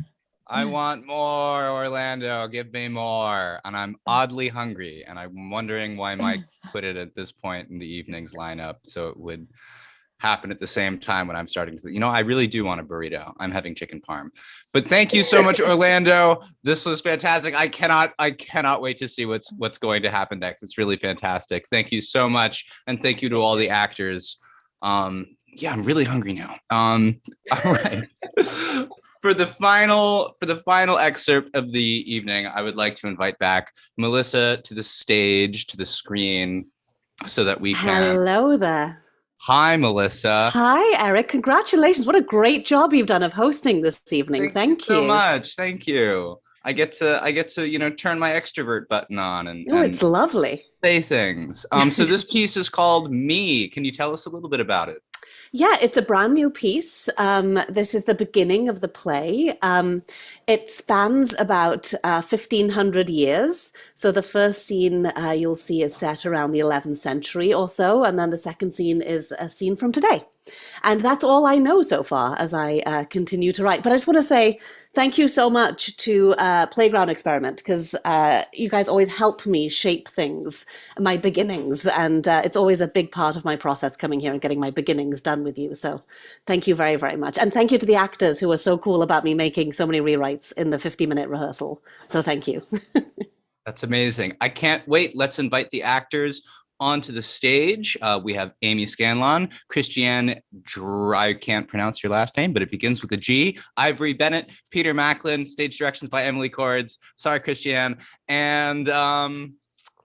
I want more, Orlando. Give me more. And I'm oddly hungry. And I'm wondering why Mike put it at this point in the evening's lineup so it would happen at the same time when I'm starting to, I really do want a burrito. I'm having chicken parm. But thank you so much, Orlando. This was fantastic. I cannot wait to see what's going to happen next. It's really fantastic. Thank you so much. And thank you to all the actors. Yeah, I'm really hungry now. All right. For the final excerpt of the evening, I would like to invite back Melissa to the stage, to the screen, so that we can. Hello there. Hi, Melissa. Hi, Eric. Congratulations. What a great job you've done of hosting this evening. Thank you. So much. Thank you. I get to turn my extrovert button on and it's lovely. Say things. So this piece is called Me. Can you tell us a little bit about it? Yeah, it's a brand new piece. This is the beginning of the play. It spans about 1,500 years. So the first scene you'll see is set around the 11th century or so, and then the second scene is a scene from today. And that's all I know so far as I continue to write. But I just want to say thank you so much to Playground Experiment, because you guys always help me shape things, my beginnings. And it's always a big part of my process coming here and getting my beginnings done with you. So thank you very, very much. And thank you to the actors who were so cool about me making so many rewrites in the 50-minute rehearsal. So thank you. That's amazing. I can't wait. Let's invite the actors onto the stage. We have Amy Scanlon, Christiane, I can't pronounce your last name, but it begins with a G, Ivory Bennett, Peter Macklin, stage directions by Emily Cords. Sorry, Christiane. And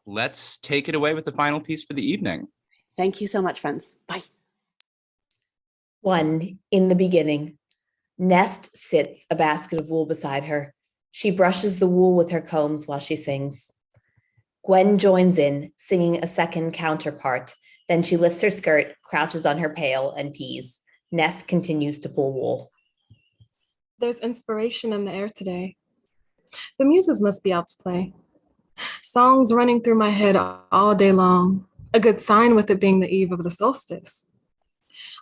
let's take it away with the final piece for the evening. Thank you so much, friends. Bye. 1. In the beginning. Nest sits a basket of wool beside her. She brushes the wool with her combs while she sings. Gwen joins in, singing a second counterpart. Then she lifts her skirt, crouches on her pail, and pees. Ness continues to pull wool. There's inspiration in the air today. The muses must be out to play. Songs running through my head all day long, a good sign with it being the eve of the solstice.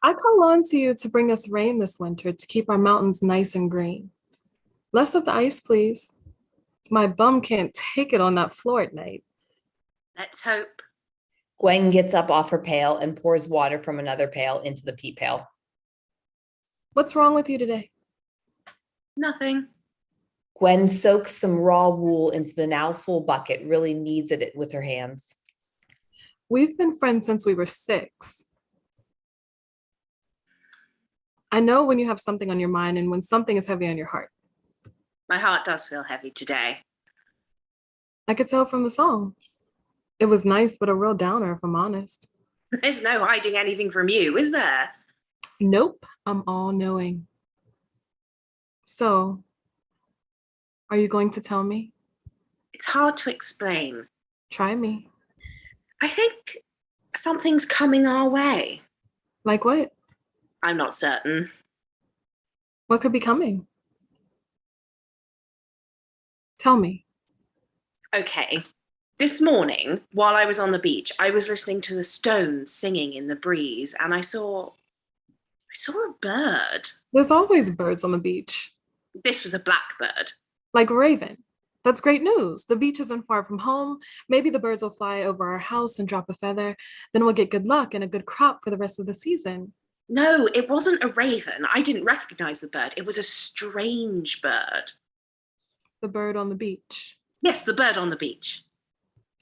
I call on to you to bring us rain this winter to keep our mountains nice and green. Less of the ice, please. My bum can't take it on that floor at night. Let's hope. Gwen gets up off her pail and pours water from another pail into the pee pail. What's wrong with you today? Nothing. Gwen soaks some raw wool into the now full bucket, really kneads it with her hands. We've been friends since we were 6. I know when you have something on your mind and when something is heavy on your heart. My heart does feel heavy today. I could tell from the song. It was nice, but a real downer, if I'm honest. There's no hiding anything from you, is there? Nope, I'm all knowing. So, are you going to tell me? It's hard to explain. Try me. I think something's coming our way. Like what? I'm not certain. What could be coming? Tell me. Okay. This morning, while I was on the beach, I was listening to the stones singing in the breeze, and I saw a bird. There's always birds on the beach. This was a blackbird. Like a raven. That's great news. The beach isn't far from home. Maybe the birds will fly over our house and drop a feather. Then we'll get good luck and a good crop for the rest of the season. No, it wasn't a raven. I didn't recognize the bird. It was a strange bird. The bird on the beach. Yes, the bird on the beach.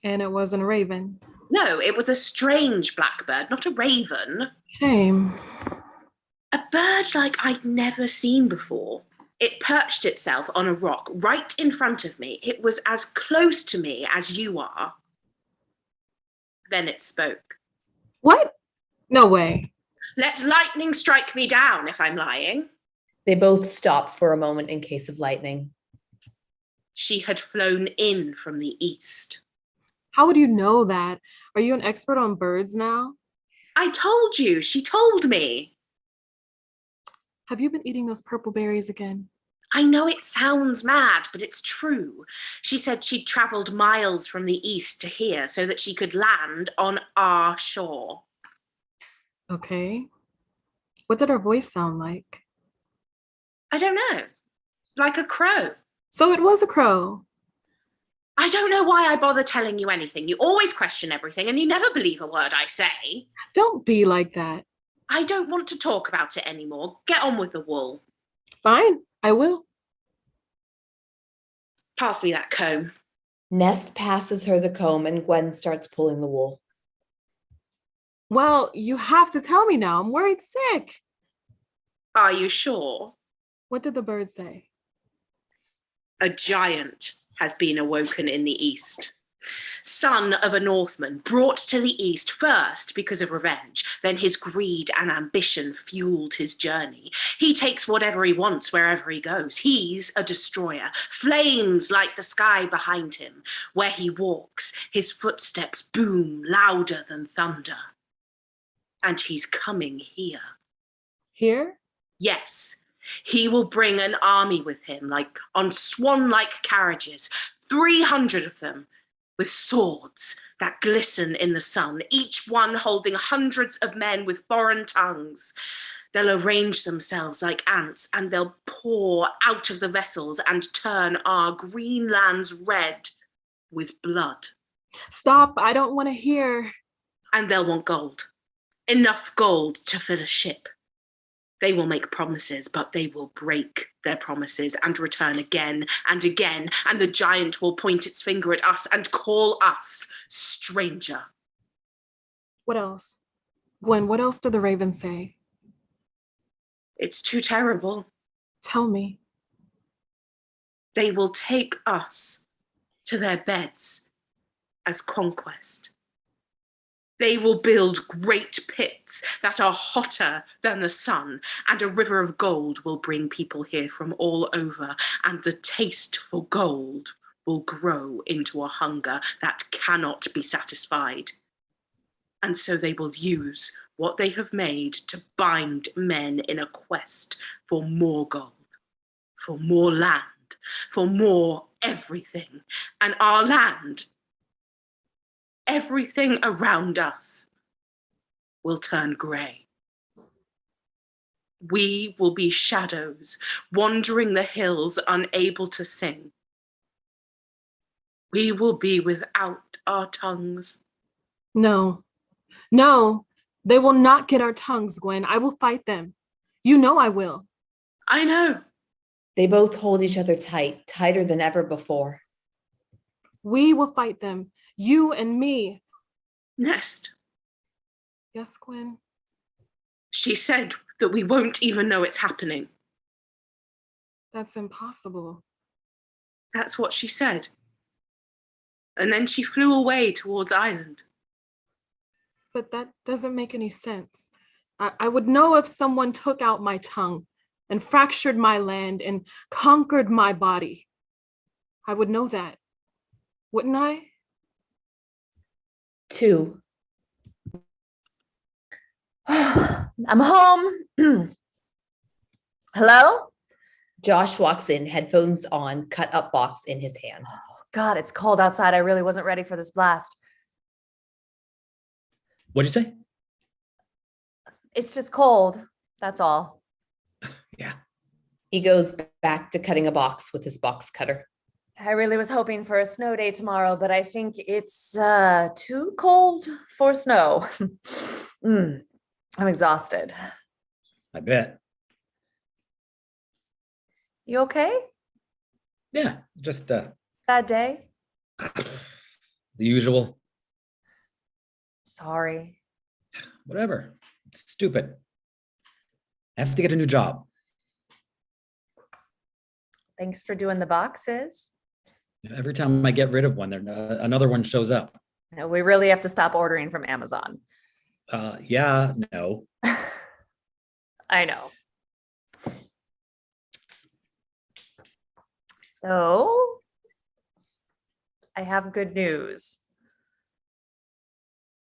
And it wasn't a raven. No, it was a strange blackbird, not a raven. Shame. A bird like I'd never seen before. It perched itself on a rock right in front of me. It was as close to me as you are. Then it spoke. What? No way. Let lightning strike me down if I'm lying. They both stopped for a moment in case of lightning. She had flown in from the east. How would you know that? Are you an expert on birds now? I told you. She told me. Have you been eating those purple berries again? I know it sounds mad, but it's true. She said she'd traveled miles from the east to here so that she could land on our shore. Okay. What did her voice sound like? I don't know. Like a crow. So it was a crow. I don't know why I bother telling you anything. You always question everything and you never believe a word I say. Don't be like that. I don't want to talk about it anymore. Get on with the wool. Fine, I will. Pass me that comb. Nest passes her the comb and Gwen starts pulling the wool. Well, you have to tell me now. I'm worried sick. Are you sure? What did the bird say? A giant has been awoken in the east. Son of a Northman, brought to the east first because of revenge, then his greed and ambition fueled his journey. He takes whatever he wants wherever he goes. He's a destroyer. Flames light the sky behind him. Where he walks, his footsteps boom louder than thunder. And he's coming here. Here? Yes. He will bring an army with him, like on swan-like carriages, 300 of them, with swords that glisten in the sun, each one holding hundreds of men with foreign tongues. They'll arrange themselves like ants, and they'll pour out of the vessels and turn our green lands red with blood. Stop, I don't want to hear. And they'll want gold. Enough gold to fill a ship. They will make promises, but they will break their promises and return again and again, and the giant will point its finger at us and call us stranger. What else? Gwen, what else did the raven say? It's too terrible. Tell me. They will take us to their beds as conquest. They will build great pits that are hotter than the sun, and a river of gold will bring people here from all over, and the taste for gold will grow into a hunger that cannot be satisfied. And so they will use what they have made to bind men in a quest for more gold, for more land, for more everything. And our land, everything around us, will turn grey. We will be shadows wandering the hills, unable to sing. We will be without our tongues. No, no, they will not get our tongues, Gwen. I will fight them. You know I will. I know. They both hold each other tight, tighter than ever before. We will fight them. You and me. Nest. Yes, Gwen? She said that we won't even know it's happening. That's impossible. That's what she said. And then she flew away towards Island. But that doesn't make any sense. I would know if someone took out my tongue and fractured my land and conquered my body. I would know that. Wouldn't I? 2. I'm home. Hello? Josh walks in, headphones on, cut up box in his hand. God, it's cold outside. I really wasn't ready for this blast. What'd you say? It's just cold. That's all. He goes back to cutting a box with his box cutter. I really was hoping for a snow day tomorrow, but I think it's too cold for snow. I'm exhausted. I bet. You okay? Yeah, just Bad day? the usual. Sorry. Whatever. It's stupid. I have to get a new job. Thanks for doing the boxes. Every time I get rid of one, another one shows up. No, we really have to stop ordering from Amazon. Yeah, no. I know. So, I have good news.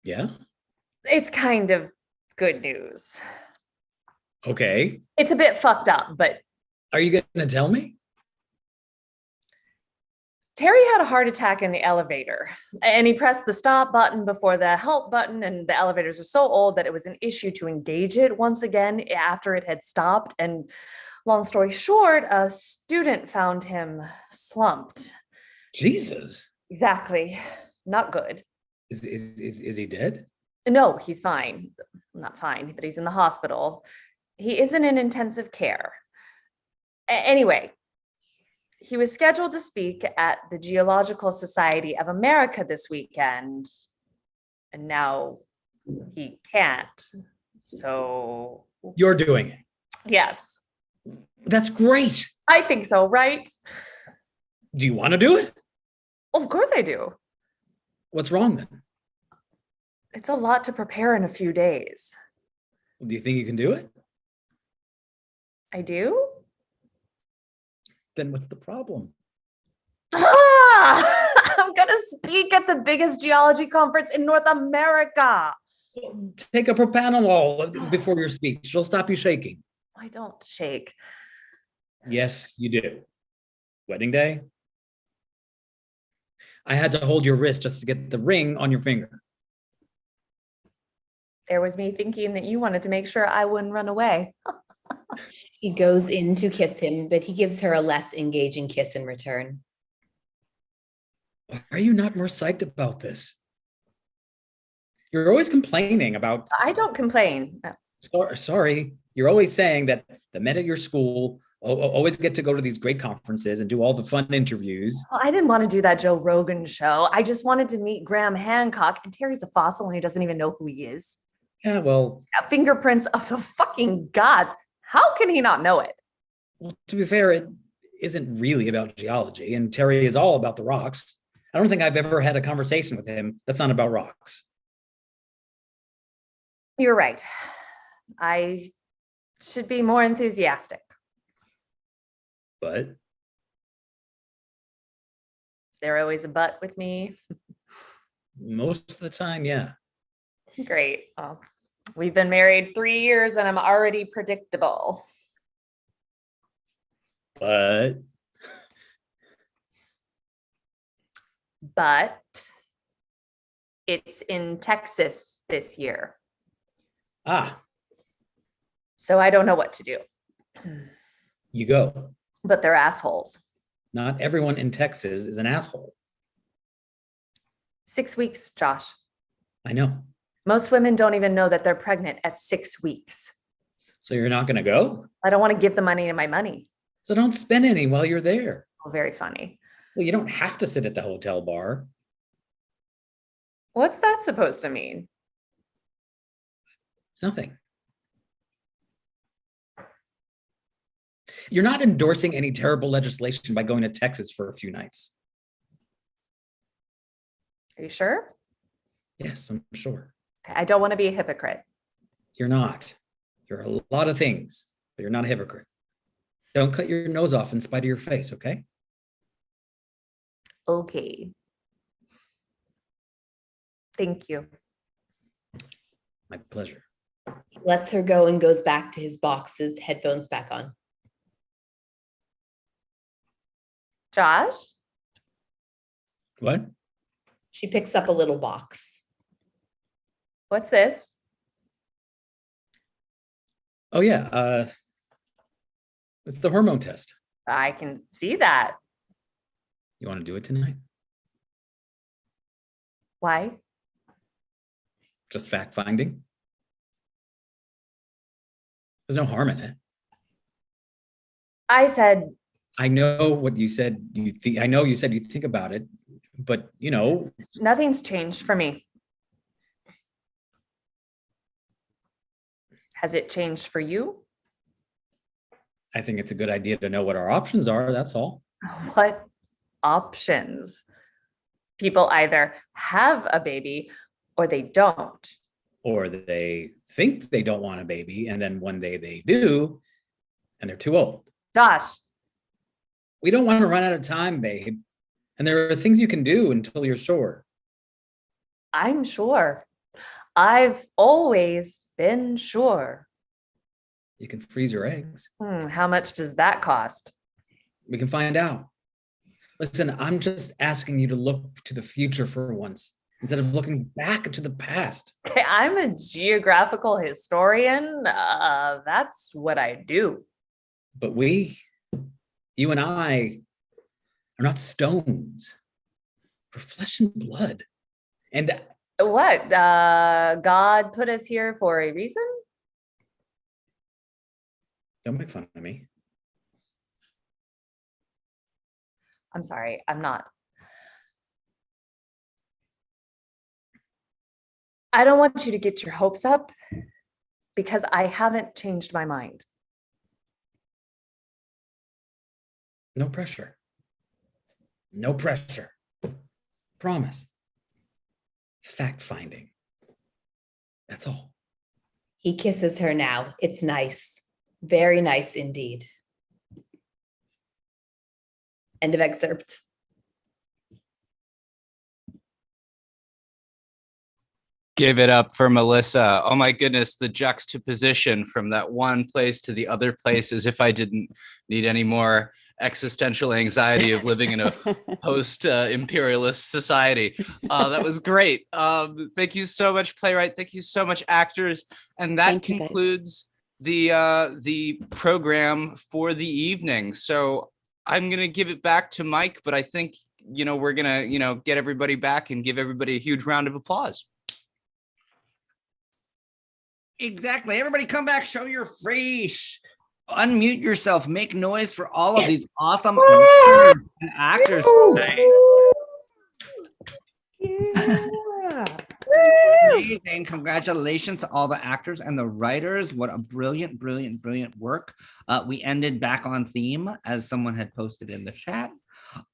Yeah? It's kind of good news. Okay. It's a bit fucked up, but Are you going to tell me? Terry had a heart attack in the elevator, and he pressed the stop button before the help button, and the elevators were so old that it was an issue to engage it once again after it had stopped. And long story short, a student found him slumped. Jesus. Exactly. Not good. Is he dead? No, he's fine. Not fine, but he's in the hospital. He isn't in intensive care. Anyway, he was scheduled to speak at the Geological Society of America this weekend, and now he can't. So, You're doing it. yes, That's great. I think so, right? Do you want to do it? Of course I do. What's wrong then? It's a lot to prepare in a few days. Do you think you can do it? I do? Then what's the problem? I'm going to speak at the biggest geology conference in North America. Take a propanolol before your speech. It'll stop you shaking. I don't shake. Yes, you do. Wedding day? I had to hold your wrist just to get the ring on your finger. There was me thinking that you wanted to make sure I wouldn't run away. He goes in to kiss him, but he gives her a less engaging kiss in return. Are you not more psyched about this? You're always complaining about. I don't complain. Sorry. You're always saying that the men at your school always get to go to these great conferences and do all the fun interviews. Well, I didn't want to do that Joe Rogan show. I just wanted to meet Graham Hancock, and Terry's a fossil and he doesn't even know who he is. Yeah, well. Fingerprints of the fucking gods. How can he not know it? To be fair, it isn't really about geology, and Terry is all about the rocks. I don't think I've ever had a conversation with him that's not about rocks. You're right. I should be more enthusiastic. But? There always a but with me. Most of the time, yeah. Great. Well, we've been married 3 years and I'm already predictable. But it's in Texas this year. Ah. So I don't know what to do. You go. But they're assholes. Not everyone in Texas is an asshole. 6 weeks, Josh. I know. Most women don't even know that they're pregnant at 6 weeks. So you're not going to go? I don't want to give the money to my money. So don't spend any while you're there. Oh, very funny. Well, you don't have to sit at the hotel bar. What's that supposed to mean? Nothing. You're not endorsing any terrible legislation by going to Texas for a few nights. Are you sure? Yes, I'm sure. I don't want to be a hypocrite. You're not. You're a lot of things, but you're not a hypocrite. Don't cut your nose off in spite of your face, okay? Okay. Thank you. My pleasure. He lets her go and goes back to his boxes, headphones back on. Josh? What? She picks up a little box. What's this? Oh yeah, it's the hormone test. I can see that. You want to do it tonight? Why? Just fact finding. There's no harm in it. I said, I know what you said. I know you said you think about it, but you know, nothing's changed for me. Has it changed for you? I think it's a good idea to know what our options are. That's all. What options? People either have a baby or they don't. Or they think they don't want a baby, and then one day they do, and they're too old. Josh. We don't want to run out of time, babe. And there are things you can do until you're sure. I'm sure. I've always been sure. You can freeze your eggs. How much does that cost? We can find out. Listen, I'm just asking you to look to the future for once, instead of looking back into the past. I'm a geographical historian. That's what I do. But you and I, are not stones. We're flesh and blood. And what? God put us here for a reason? don't make fun of me. I'm sorry, I'm not. I don't want you to get your hopes up because I haven't changed my mind. No pressure. No pressure. Promise. Fact finding. That's all. He kisses her now. It's nice. Very nice indeed. End of excerpt. Give it up for Melissa. Oh my goodness, the juxtaposition from that one place to the other place, as if I didn't need any more existential anxiety of living in a post-imperialist society. That was great. Thank you so much, playwright. Thank you so much, actors. And that concludes the program for the evening. So I'm gonna give it back to Mike, but I think we're gonna get everybody back and give everybody a huge round of applause. Exactly. Everybody come back, show your face. Unmute yourself, make noise for all of these awesome actors today. Amazing. Congratulations to all the actors and the writers. What a brilliant, brilliant, brilliant work. We ended back on theme, as someone had posted in the chat.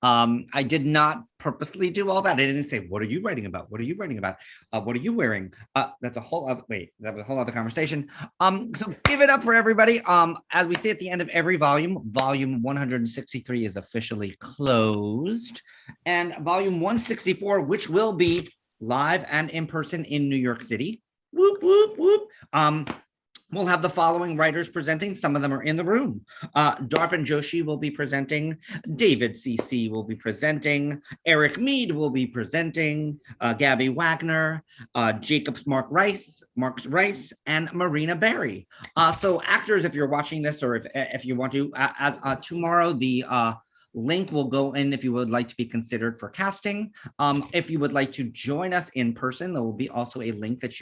I did not purposely do all that. I didn't say, what are you writing about? What are you writing about? What are you wearing? That's a whole other, that was a whole other conversation. So give it up for everybody. As we say at the end of every volume, volume 163 is officially closed. And volume 164, which will be live and in person in New York City. Whoop, whoop, whoop. We'll have the following writers presenting. Some of them are in the room. Darpan Joshi will be presenting. David C.C. will be presenting. Eric Mead will be presenting. Gabby Wagner, Jacobs Marks Rice, and Marina Berry. So actors, if you're watching this, or if you want to, tomorrow the link will go in if you would like to be considered for casting. If you would like to join us in person, there will be also a link that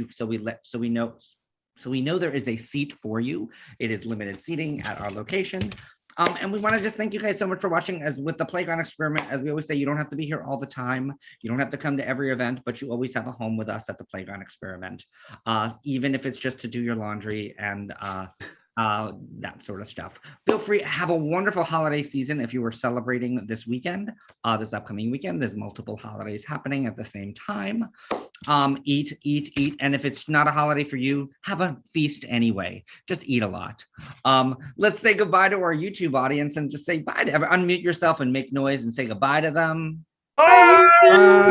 so we know there is a seat for you. It is limited seating at our location. And we want to just thank you guys so much for watching. As with the Playground Experiment, as we always say, you don't have to be here all the time. You don't have to come to every event, but you always have a home with us at the Playground Experiment, even if it's just to do your laundry and that sort of stuff. Feel free, have a wonderful holiday season. If you were celebrating this weekend, this upcoming weekend, there's multiple holidays happening at the same time. Eat. And if it's not a holiday for you, have a feast anyway. Just eat a lot. Let's say goodbye to our YouTube audience and just say bye to everyone. Unmute yourself and make noise and say goodbye to them. Bye.